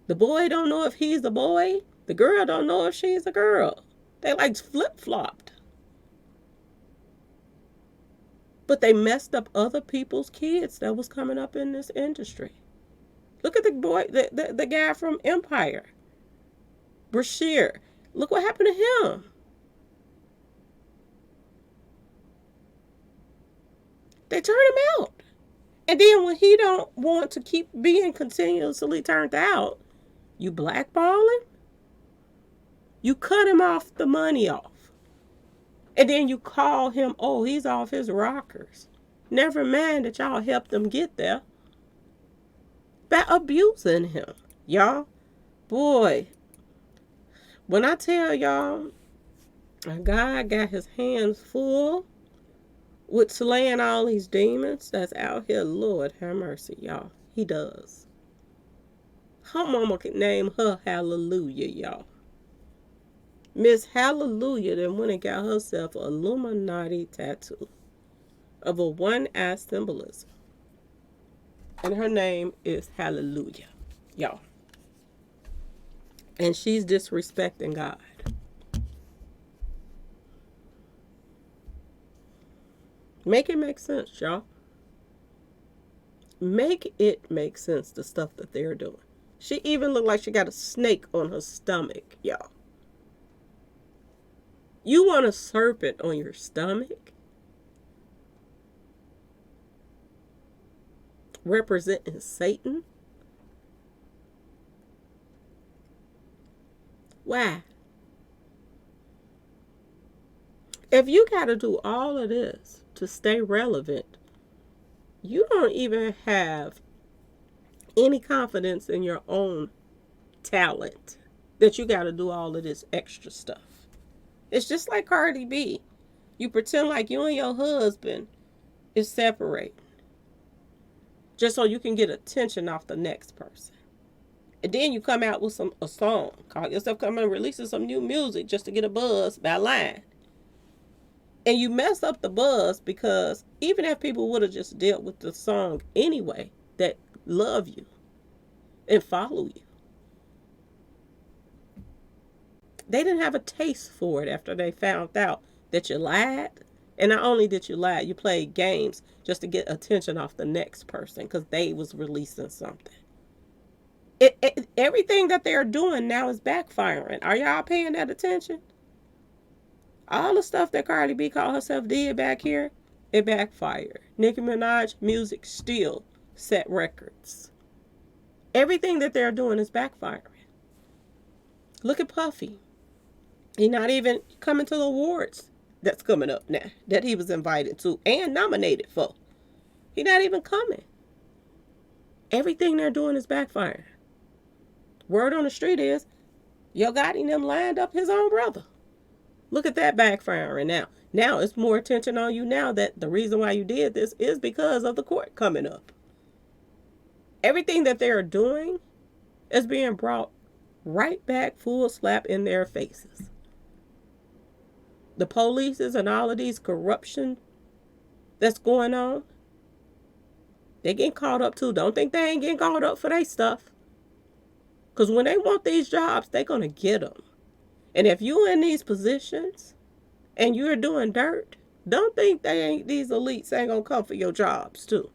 Speaker 1: The boy don't know if he's a boy. The girl don't know if she's a girl. They like flip-flopped. But they messed up other people's kids that was coming up in this industry. Look at the boy, the guy from Empire, Brashear. Look what happened to him. They turned him out. And then when he don't want to keep being continuously turned out, you blackball him. You cut him off the money off. And then you call him, oh, he's off his rockers. Never mind that y'all helped him get there by abusing him. Y'all, boy, when I tell y'all, God got his hands full with slaying all these demons that's out here, Lord have mercy, y'all. He does. Her mama can name her Hallelujah, y'all. Miss Hallelujah then went and got herself an Illuminati tattoo of a one-eye symbolism. And her name is Hallelujah, y'all. And she's disrespecting God. Make it make sense, y'all. Make it make sense, the stuff that they're doing. She even looked like she got a snake on her stomach, y'all. You want a serpent on your stomach? Representing Satan? Why? If you got to do all of this to stay relevant, you don't even have any confidence in your own talent that you got to do all of this extra stuff. It's just like Cardi B. You pretend like you and your husband is separated just so you can get attention off the next person. And then you come out with a song, call yourself coming and releasing some new music just to get a buzz by lying. And you mess up the buzz because even if people would have just dealt with the song anyway, that love you and follow you, they didn't have a taste for it after they found out that you lied. And not only did you lie, you played games just to get attention off the next person because they was releasing something. Everything that they're doing now is backfiring. Are y'all paying that attention? All the stuff that Cardi B called herself did back here, it backfired. Nicki Minaj music still set records. Everything that they're doing is backfiring. Look at Puffy. He's not even coming to the awards that's coming up now that he was invited to and nominated for. He's not even coming. Everything they're doing is backfiring. Word on the street is, Yo Gotti them lined up his own brother. Look at that backfiring now. Now it's more attention on you now that the reason why you did this is because of the court coming up. Everything that they are doing is being brought right back full slap in their faces. The polices and all of these corruption that's going on, they getting caught up too. Don't think they ain't getting caught up for their stuff. Because when they want these jobs, they're going to get them. And if you're in these positions and you're doing dirt, don't think these elites ain't going to come for your jobs too.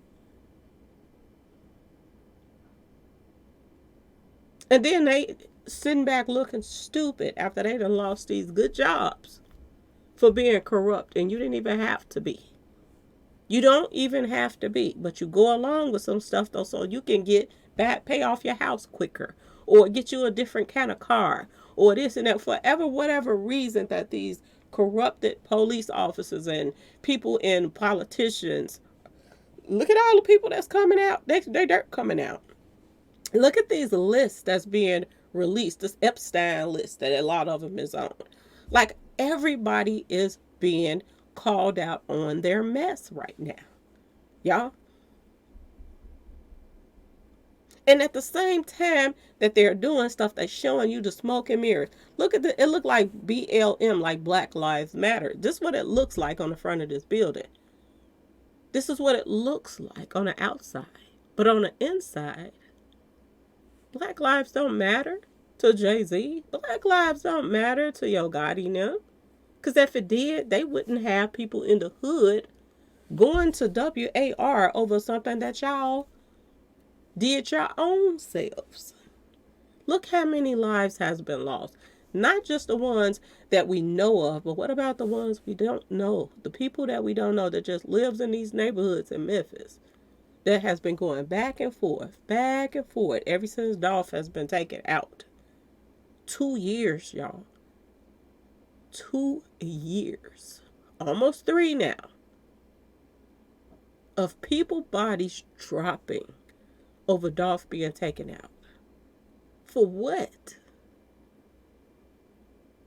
Speaker 1: And then they sitting back looking stupid after they done lost these good jobs for being corrupt. And you didn't even have to be. You don't even have to be. But you go along with some stuff though so you can pay off your house quicker. Or get you a different kind of car. Or this and that. For whatever reason that these corrupted police officers and people in politicians. Look at all the people that's coming out. They're coming out. Look at these lists that's being released. This Epstein list that a lot of them is on. Like everybody is being called out on their mess right now. Y'all. And at the same time that they're doing stuff, they're showing you the smoke and mirrors. Look at it looked like BLM, like Black Lives Matter. This is what it looks like on the front of this building. This is what it looks like on the outside. But on the inside, Black lives don't matter to Jay-Z. Black lives don't matter to Yo Gotti now. Because if it did, they wouldn't have people in the hood going to WAR over something that y'all did your own selves. Look how many lives has been lost. Not just the ones that we know of, but what about the ones we don't know? The people that we don't know that just lives in these neighborhoods in Memphis that has been going back and forth ever since Dolph has been taken out. 2 years, y'all. 2 years. Almost 3 now. Of people bodies dropping over Dolph being taken out. For what?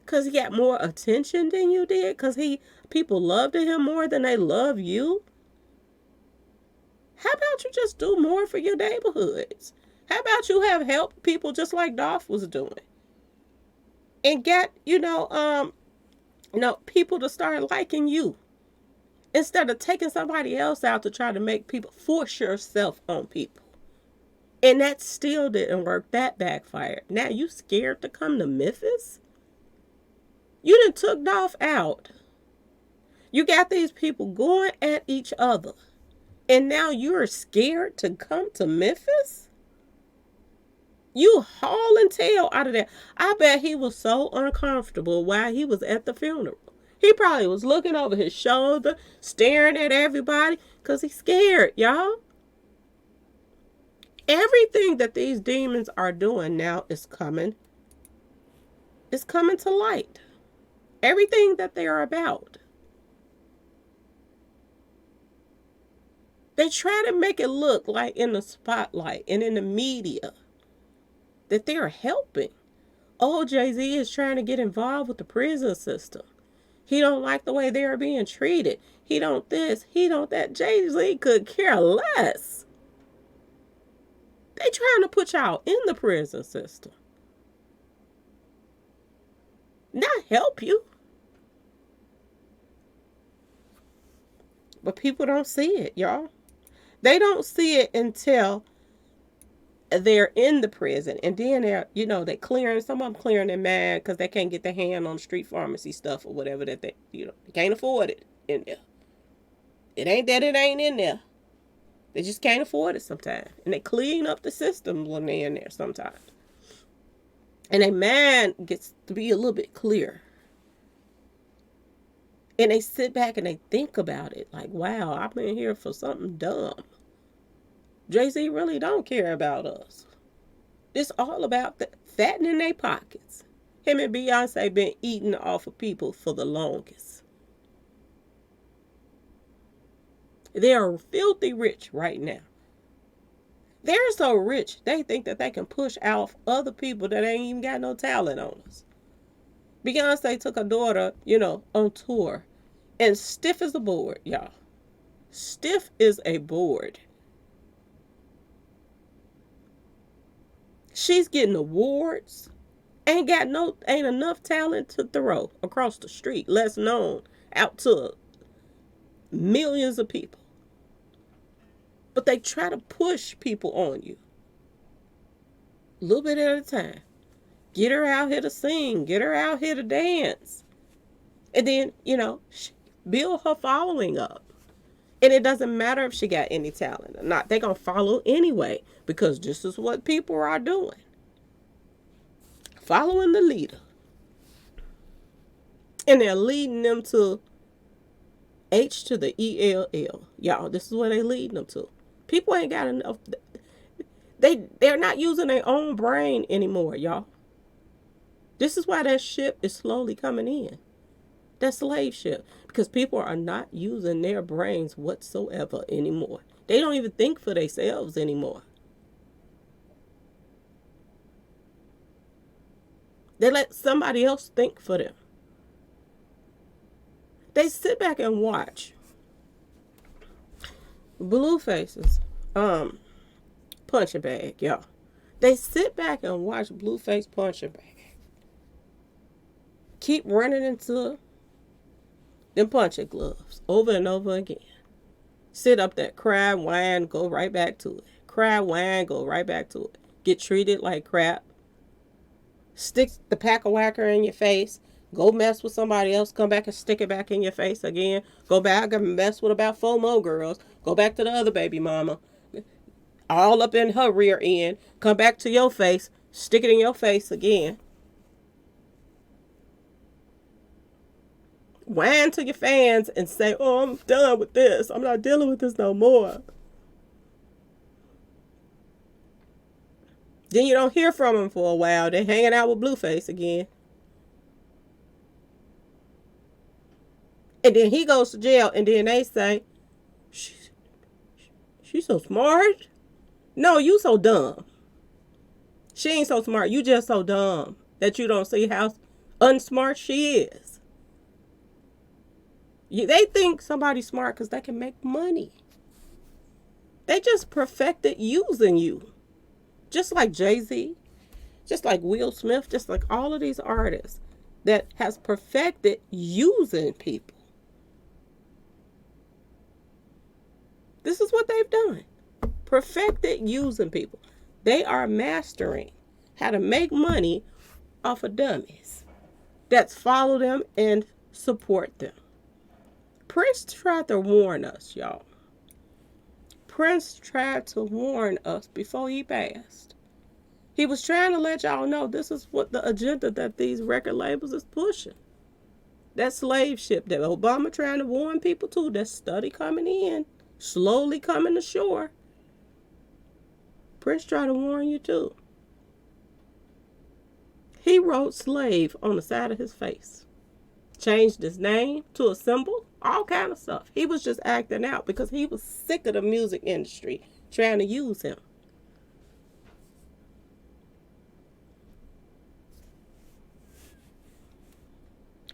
Speaker 1: Because he got more attention than you did? Because people loved him more than they love you? How about you just do more for your neighborhoods? How about you have helped people just like Dolph was doing? And get, people to start liking you. Instead of taking somebody else out to try to make people, force yourself on people. And that still didn't work. That backfired. Now you scared to come to Memphis? You done took Dolph out. You got these people going at each other. And now you're scared to come to Memphis? You hauling tail out of there. I bet he was so uncomfortable while he was at the funeral. He probably was looking over his shoulder, staring at everybody, because he's scared, y'all. Everything that these demons are doing now is coming. It's coming to light. Everything that they are about. They try to make it look like in the spotlight and in the media that they're helping. Oh, Jay-Z is trying to get involved with the prison system. He don't like the way they're being treated. He don't this, he don't that. Jay-Z could care less. They trying to put y'all in the prison system. Not help you. But people don't see it, y'all. They don't see it until they're in the prison. And then they're clearing, some of them clearing their mind because they can't get their hand on street pharmacy stuff or whatever that they can't afford it in there. It ain't that it ain't in there. They just can't afford it sometimes. And they clean up the system when they're in there sometimes. And their mind gets to be a little bit clear. And they sit back and they think about it. Like, wow, I've been here for something dumb. Jay-Z really don't care about us. It's all about fattening their pockets. Him and Beyonce been eating off of people for the longest. They are filthy rich right now. They're so rich, they think that they can push out other people that ain't even got no talent on us. Beyonce took her daughter, on tour. And stiff as a board, y'all. Stiff is a board. She's getting awards. Ain't enough talent to throw across the street, less known, out to millions of people. But they try to push people on you. A little bit at a time. Get her out here to sing. Get her out here to dance. And then, build her following up. And it doesn't matter if she got any talent or not. They're going to follow anyway. Because this is what people are doing. Following the leader. And they're leading them to H to the ELL. Y'all, this is what they're leading them to. People ain't got enough. They're not using their own brain anymore, y'all. This is why that ship is slowly coming in. That slave ship. Because people are not using their brains whatsoever anymore. They don't even think for themselves anymore. They let somebody else think for them. They sit back and watch Blueface's punching bag, y'all. They sit back and watch Blueface punching bag. Keep running into them punching gloves over and over again. Sit up there, cry, whine, go right back to it. Cry, whine, go right back to it. Get treated like crap. Stick the pack-a-whacker in your face. Go mess with somebody else. Come back and stick it back in your face again. Go back and mess with about 4 more girls. Go back to the other baby mama. All up in her rear end. Come back to your face. Stick it in your face again. Whine to your fans and say, oh, I'm done with this. I'm not dealing with this no more. Then you don't hear from them for a while. They're hanging out with Blueface again. And then he goes to jail, and then they say, she's so smart. No, you so dumb. She ain't so smart. You just so dumb that you don't see how unsmart she is. They think somebody's smart because they can make money. They just perfected using you. Just like Jay-Z, just like Will Smith, just like all of these artists that has perfected using people. This is what they've done. Perfected using people. They are mastering how to make money off of dummies that follow them and support them. Prince tried to warn us, y'all. Prince tried to warn us before he passed. He was trying to let y'all know this is what the agenda that these record labels is pushing. That slave ship that Obama trying to warn people to, that's steady coming in, slowly coming ashore. Prince tried to warn you too. He wrote slave on the side of his face. Changed his name to a symbol, all kind of stuff. He was just acting out because he was sick of the music industry trying to use him.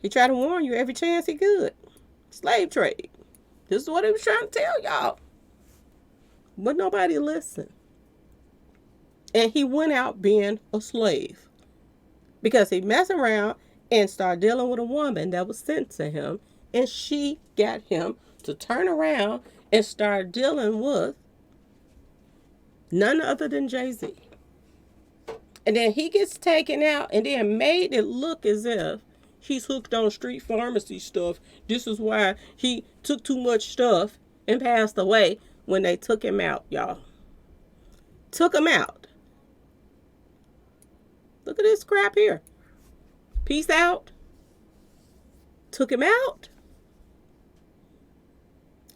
Speaker 1: He tried to warn you every chance he could. Slave trade. This is what he was trying to tell y'all. But nobody listened. And he went out being a slave. Because he messed around and started dealing with a woman that was sent to him. And she got him to turn around and start dealing with none other than Jay-Z. And then he gets taken out and then made it look as if he's hooked on street pharmacy stuff. This is why he took too much stuff and passed away when they took him out, y'all. Took him out. Look at this crap here. Peace out. Took him out.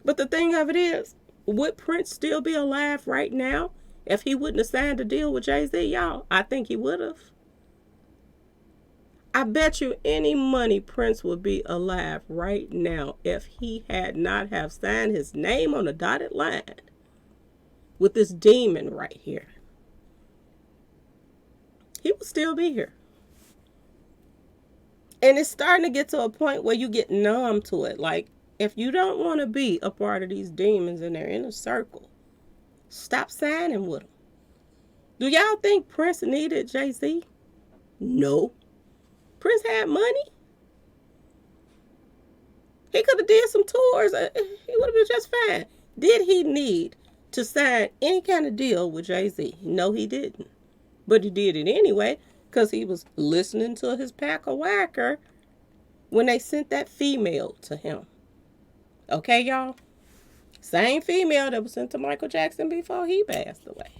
Speaker 1: But the thing of it is, would Prince still be alive right now if he wouldn't have signed a deal with Jay-Z, y'all? I think he would have. I bet you any money Prince would be alive right now if he had not have signed his name on a dotted line with this demon right here. He would still be here. And it's starting to get to a point where you get numb to it. Like, if you don't want to be a part of these demons and they're in a circle, stop signing with them. Do y'all think Prince needed Jay-Z? No. Prince had money. He could have did some tours. He would have been just fine. Did he need to sign any kind of deal with Jay-Z? No, he didn't. But he did it anyway because he was listening to his pack of whacker when they sent that female to him. Okay, y'all? Same female that was sent to Michael Jackson before he passed away.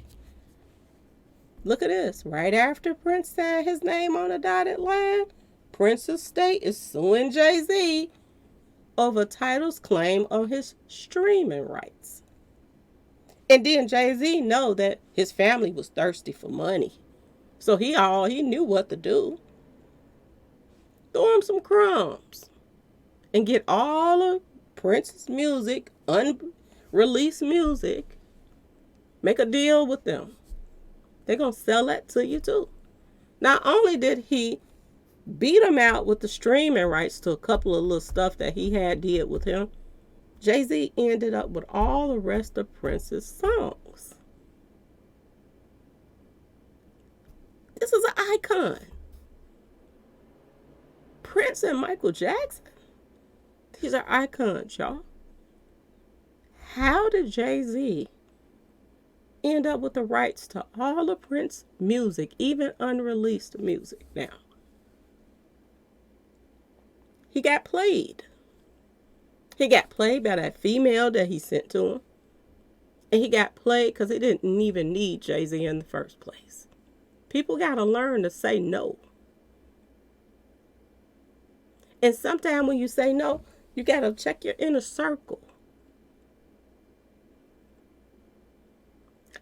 Speaker 1: Look at this. Right after Prince signed his name on a dotted line, Prince's estate is suing Jay-Z over Tidal's claim on his streaming rights. And then Jay-Z know that his family was thirsty for money. So he knew what to do. Throw him some crumbs and get all of Prince's music, unreleased music. Make a deal with them. They're going to sell that to you too. Not only did he beat him out with the streaming rights to a couple of little stuff that he had did with him, Jay-Z ended up with all the rest of Prince's songs. This is an icon. Prince and Michael Jackson, these are icons, y'all. How did Jay-Z end up with the rights to all of Prince's music, even unreleased music now? He got played. He got played by that female that he sent to him. And he got played because he didn't even need Jay-Z in the first place. People got to learn to say no. And sometimes when you say no, you got to check your inner circle.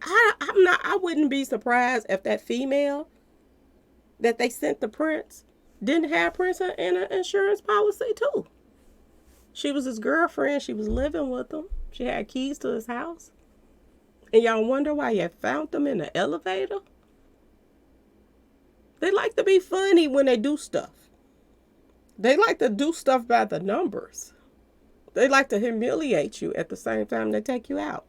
Speaker 1: I wouldn't be surprised if that female that they sent to Prince didn't have Prince in an insurance policy too. She was his girlfriend. She was living with him. She had keys to his house. And y'all wonder why you found them in the elevator? They like to be funny when they do stuff. They like to do stuff by the numbers. They like to humiliate you at the same time they take you out.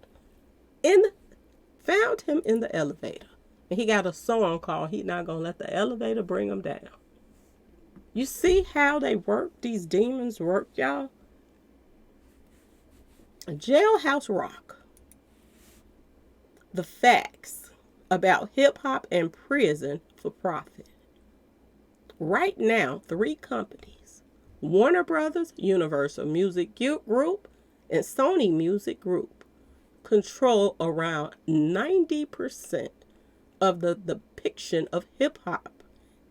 Speaker 1: Found him in the elevator. And he got a song called "He Not Gonna Let the Elevator Bring Him Down." You see how they work? These demons work, y'all? Jailhouse Rock. The facts. about hip hop and prison for profit. Right now, three companies, Warner Brothers, Universal Music Group, and Sony Music Group, control around 90% of the depiction of hip hop.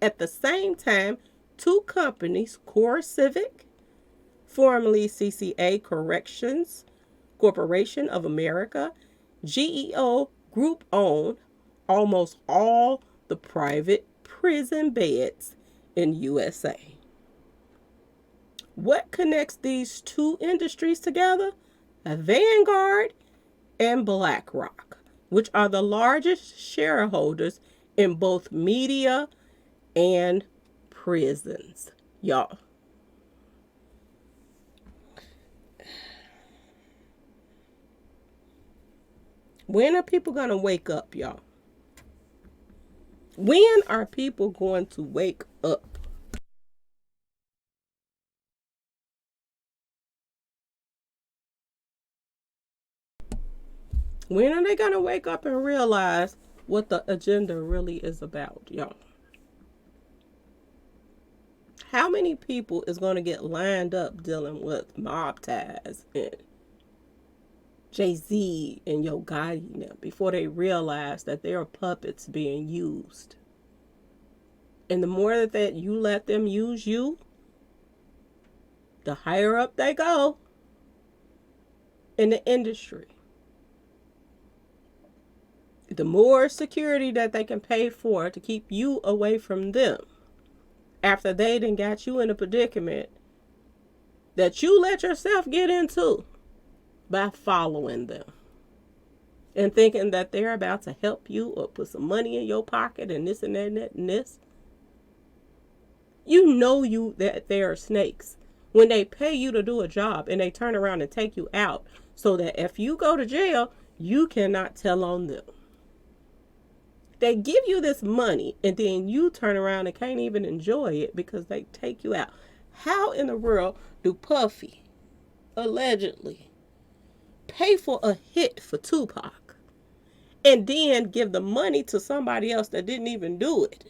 Speaker 1: At the same time, two companies, Core Civic, formerly CCA Corrections Corporation of America, GEO Group, own almost all the private prison beds in USA. What connects these two industries together? Vanguard and BlackRock, which are the largest shareholders in both media and prisons. Y'all. When are people going to wake up, y'all? When are people going to wake up? When are they going to wake up and realize what the agenda really is about, y'all? How many people is going to get lined up dealing with mob ties and Jay-Z and Yo Gotti now before they realize that they are puppets being used? And the more that you let them use you, the higher up they go in the industry. The more security that they can pay for to keep you away from them after they done got you in a predicament that you let yourself get into by following them and thinking that they're about to help you or put some money in your pocket and this and that and that and this. You know that they are snakes when they pay you to do a job and they turn around and take you out so that if you go to jail, you cannot tell on them. They give you this money and then you turn around and can't even enjoy it because they take you out. How in the world do Puffy allegedly pay for a hit for Tupac and then give the money to somebody else that didn't even do it?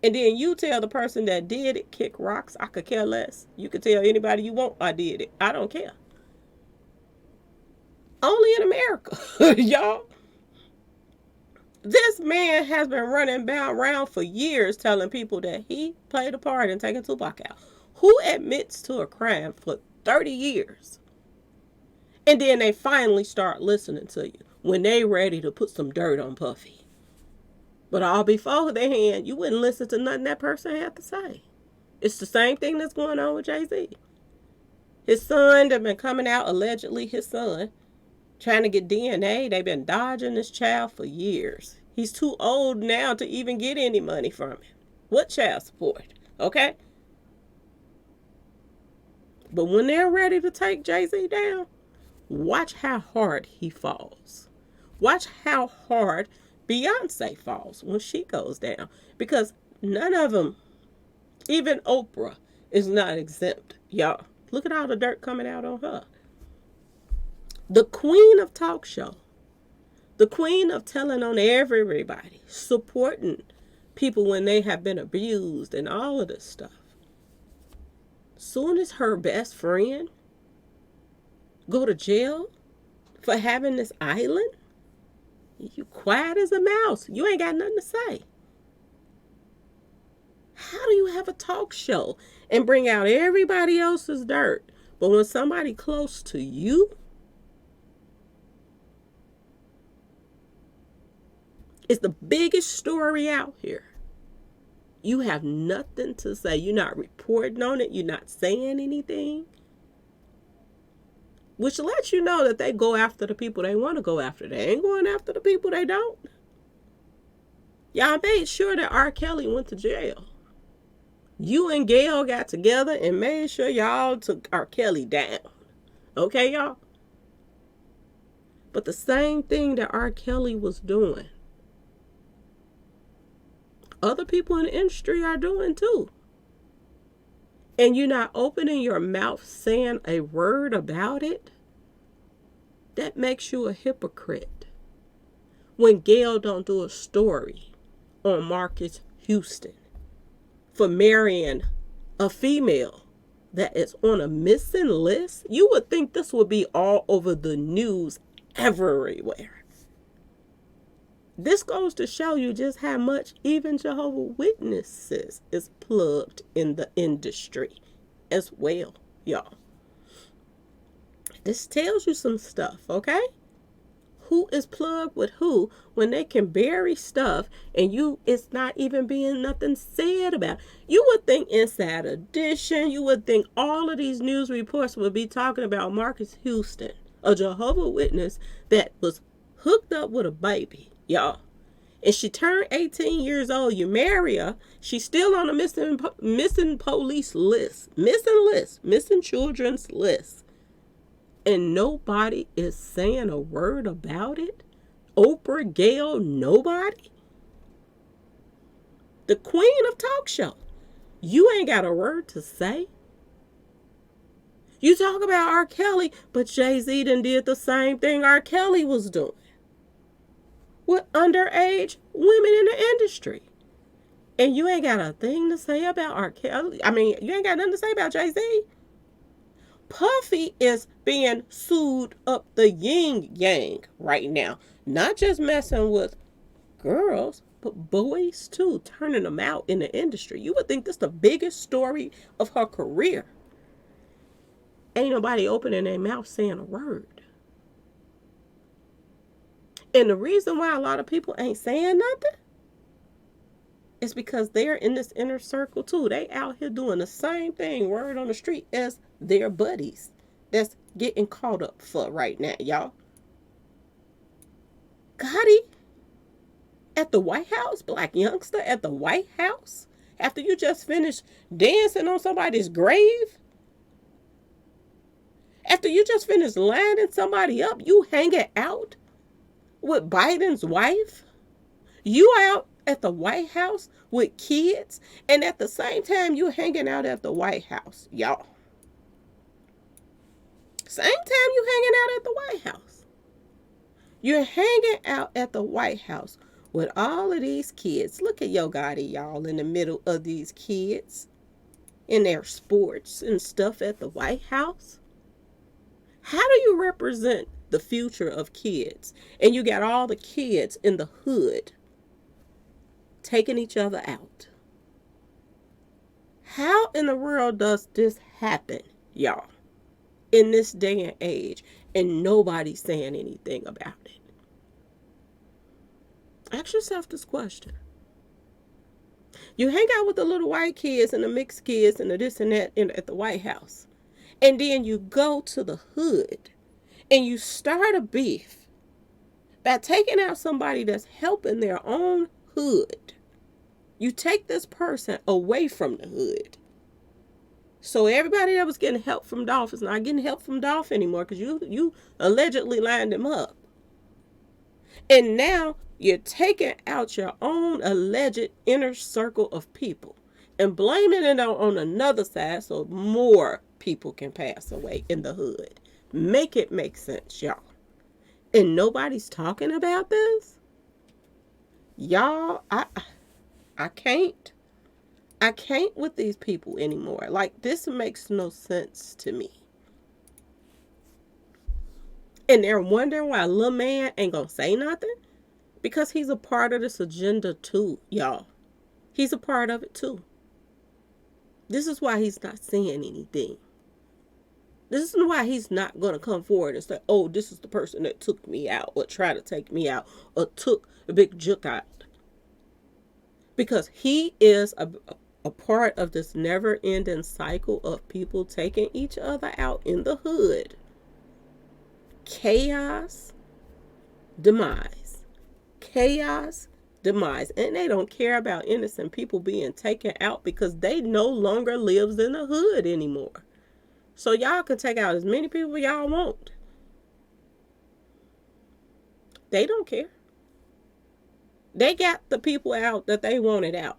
Speaker 1: And then you tell the person that did it, kick rocks, I could care less. You can tell anybody you want I did it. I don't care. Only in America, y'all. This man has been running around for years telling people that he played a part in taking Tupac out. Who admits to a crime for 30 years? And then they finally start listening to you when they ready to put some dirt on Puffy. But all before their hand, you wouldn't listen to nothing that person had to say. It's the same thing that's going on with Jay-Z. His son that been coming out, allegedly his son, trying to get DNA. They've been dodging this child for years. He's too old now to even get any money from him. What child support? Okay? But when they're ready to take Jay-Z down, watch how hard he falls. Watch how hard Beyonce falls when she goes down. Because none of them, even Oprah, is not exempt. Y'all, look at all the dirt coming out on her. The queen of talk show. The queen of telling on everybody. Supporting people when they have been abused and all of this stuff. Soon as her best friend go to jail for having this island, you quiet as a mouse. You ain't got nothing to say. How do you have a talk show and bring out everybody else's dirt, but when somebody close to you, it's the biggest story out here, you have nothing to say? You're not reporting on it. You're not saying anything. Which lets you know that they go after the people they want to go after. They ain't going after the people they don't. Y'all made sure that R. Kelly went to jail. You and Gail got together and made sure y'all took R. Kelly down. Okay, y'all? But the same thing that R. Kelly was doing, other people in the industry are doing too. And you're not opening your mouth saying a word about it, that makes you a hypocrite. when Gail don't do a story on Marcus Houston for marrying a female that is on a missing list, you would think this would be all over the news everywhere. This goes to show you just how much even Jehovah's Witnesses is plugged in the industry as well, y'all. This tells you some stuff, okay? Who is plugged with who when they can bury stuff and it's not even being nothing said about. You would think Inside Edition, you would think all of these news reports would be talking about Marcus Houston, a Jehovah's Witness that was hooked up with a baby, y'all. And she turned 18 years old. You marry her, she's still on a missing police list, missing children's list. And nobody is saying a word about it? Oprah, Gail, nobody? The queen of talk show. You ain't got a word to say? You talk about R. Kelly, but Jay-Z done did the same thing R. Kelly was doing with underage women in the industry. And you ain't got a thing to say about R. Kelly. I mean, you ain't got nothing to say about Jay-Z. Puffy is being sued up the yin yang right now. Not just messing with girls, but boys too, turning them out in the industry. You would think this is the biggest story of her career. Ain't nobody opening their mouth saying a word. And the reason why a lot of people ain't saying nothing is because they're in this inner circle too. They out here doing the same thing, word on the street, as their buddies that's getting caught up for right now, y'all. Gotti at the White House, black youngster at the White House, after you just finished dancing on somebody's grave, after you just finished lining somebody up, you hanging out with Biden's wife, you out at the White House with kids, and at the same time you hanging out at the White House, y'all. Same time you hanging out at the White House. You're hanging out at the White House with all of these kids. Look at Yo Gotti, y'all, in the middle of these kids in their sports and stuff at the White House. How do you represent the future of kids? And you got all the kids in the hood taking each other out. How in the world does this happen, y'all, in this day and age, and nobody's saying anything about it? Ask yourself this question. You hang out with the little white kids and the mixed kids and the this and that at the White House. And then you go to the hood and you start a beef by taking out somebody that's helping their own hood. You take this person away from the hood. So everybody that was getting help from Dolph is not getting help from Dolph anymore because you allegedly lined him up. And now you're taking out your own alleged inner circle of people and blaming it on another side so more people can pass away in the hood. Make it make sense, y'all. And nobody's talking about this? Y'all, I can't with these people anymore. Like, this makes no sense to me. And they're wondering why Lil Man ain't gonna say nothing? Because he's a part of this agenda too, y'all. He's a part of it too. This is why he's not saying anything. This is why he's not going to come forward and say, oh, this is the person that took me out or tried to take me out or took a big Jook out. Because he is a part of this never-ending cycle of people taking each other out in the hood. Chaos, demise. Chaos, demise. And they don't care about innocent people being taken out because they no longer lives in the hood anymore. So y'all can take out as many people y'all want. They don't care. They got the people out that they wanted out.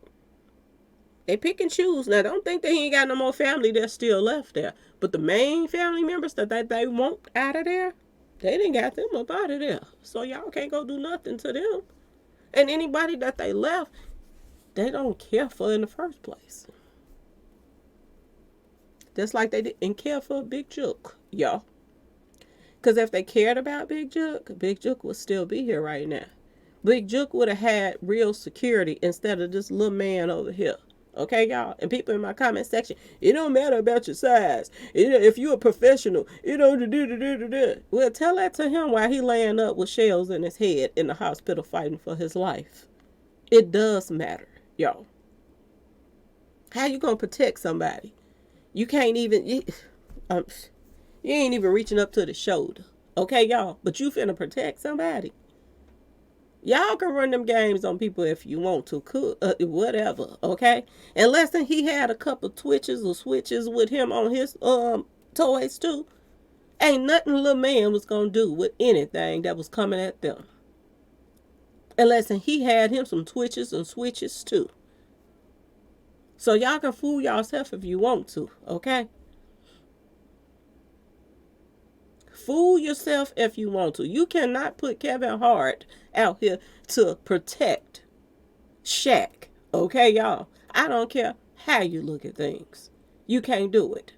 Speaker 1: They pick and choose. Now, don't think that he ain't got no more family that's still left there. But the main family members that they want out of there, They didn't got them up out of there. So y'all can't go do nothing to them. And anybody that they left, they don't care for in the first place. Just like they didn't care for Big Jook, y'all. Because if they cared about Big Jook would still be here right now. Big Jook would have had real security instead of this little man over here. Okay, y'all? And people in my comment section, it don't matter about your size. If you're a professional, well, tell that to him while he laying up with shells in his head in the hospital fighting for his life. It does matter, y'all. How you gonna protect somebody? You can't even, you ain't even reaching up to the shoulder. Okay, y'all? But you finna protect somebody. Y'all can run them games on people if you want to, whatever, okay? Unless he had a couple twitches or switches with him on his toys too. Ain't nothing little man was gonna do with anything that was coming at them. Unless he had him some twitches and switches too. So y'all can fool yourself if you want to, okay? Fool yourself if you want to. You cannot put Kevin Hart out here to protect Shaq. Okay, y'all? I don't care how you look at things. You can't do it.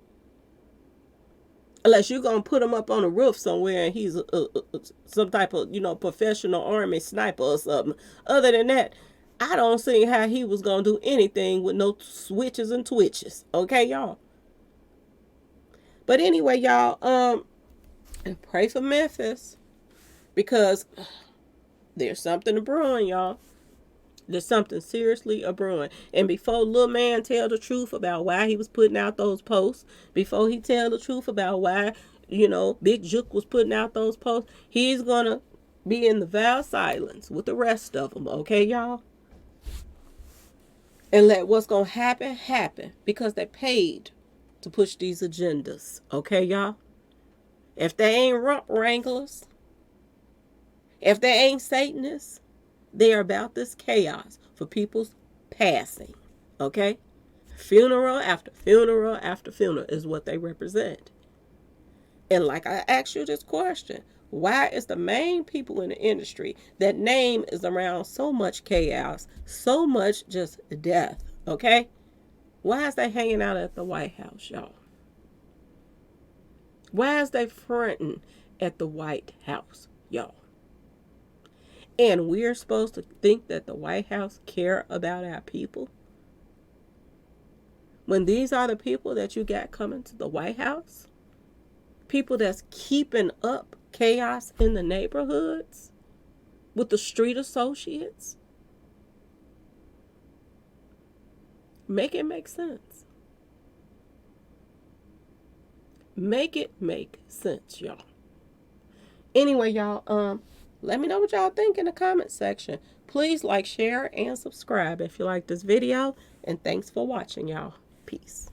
Speaker 1: Unless you're going to put him up on a roof somewhere and he's some type of, professional army sniper or something. Other than that, I don't see how he was going to do anything with no switches and twitches. Okay, y'all? But anyway, y'all, and pray for Memphis because there's something brewing, y'all. There's something seriously brewing. And before little man tell the truth about why he was putting out those posts, before he tell the truth about why, Big Jook was putting out those posts, he's going to be in the vow silence with the rest of them. Okay, y'all? And let what's going to happen because they paid to push these agendas. Okay, y'all? If they ain't rump wranglers, if they ain't Satanists, they are about this chaos for people's passing. Okay? Funeral after funeral after funeral is what they represent. And like I asked you this question, why is the main people in the industry that name is around so much chaos, so much just death? Okay? Why is they hanging out at the White House, y'all? Why is they fronting at the White House, y'all? And we're supposed to think that the White House care about our people? When these are the people that you got coming to the White House? People that's keeping up chaos in the neighborhoods with the street associates? Make it make sense. Make it make sense, y'all. Anyway, y'all, let me know what y'all think in the comment section. Please like, share, and subscribe if you like this video. And thanks for watching, y'all. Peace.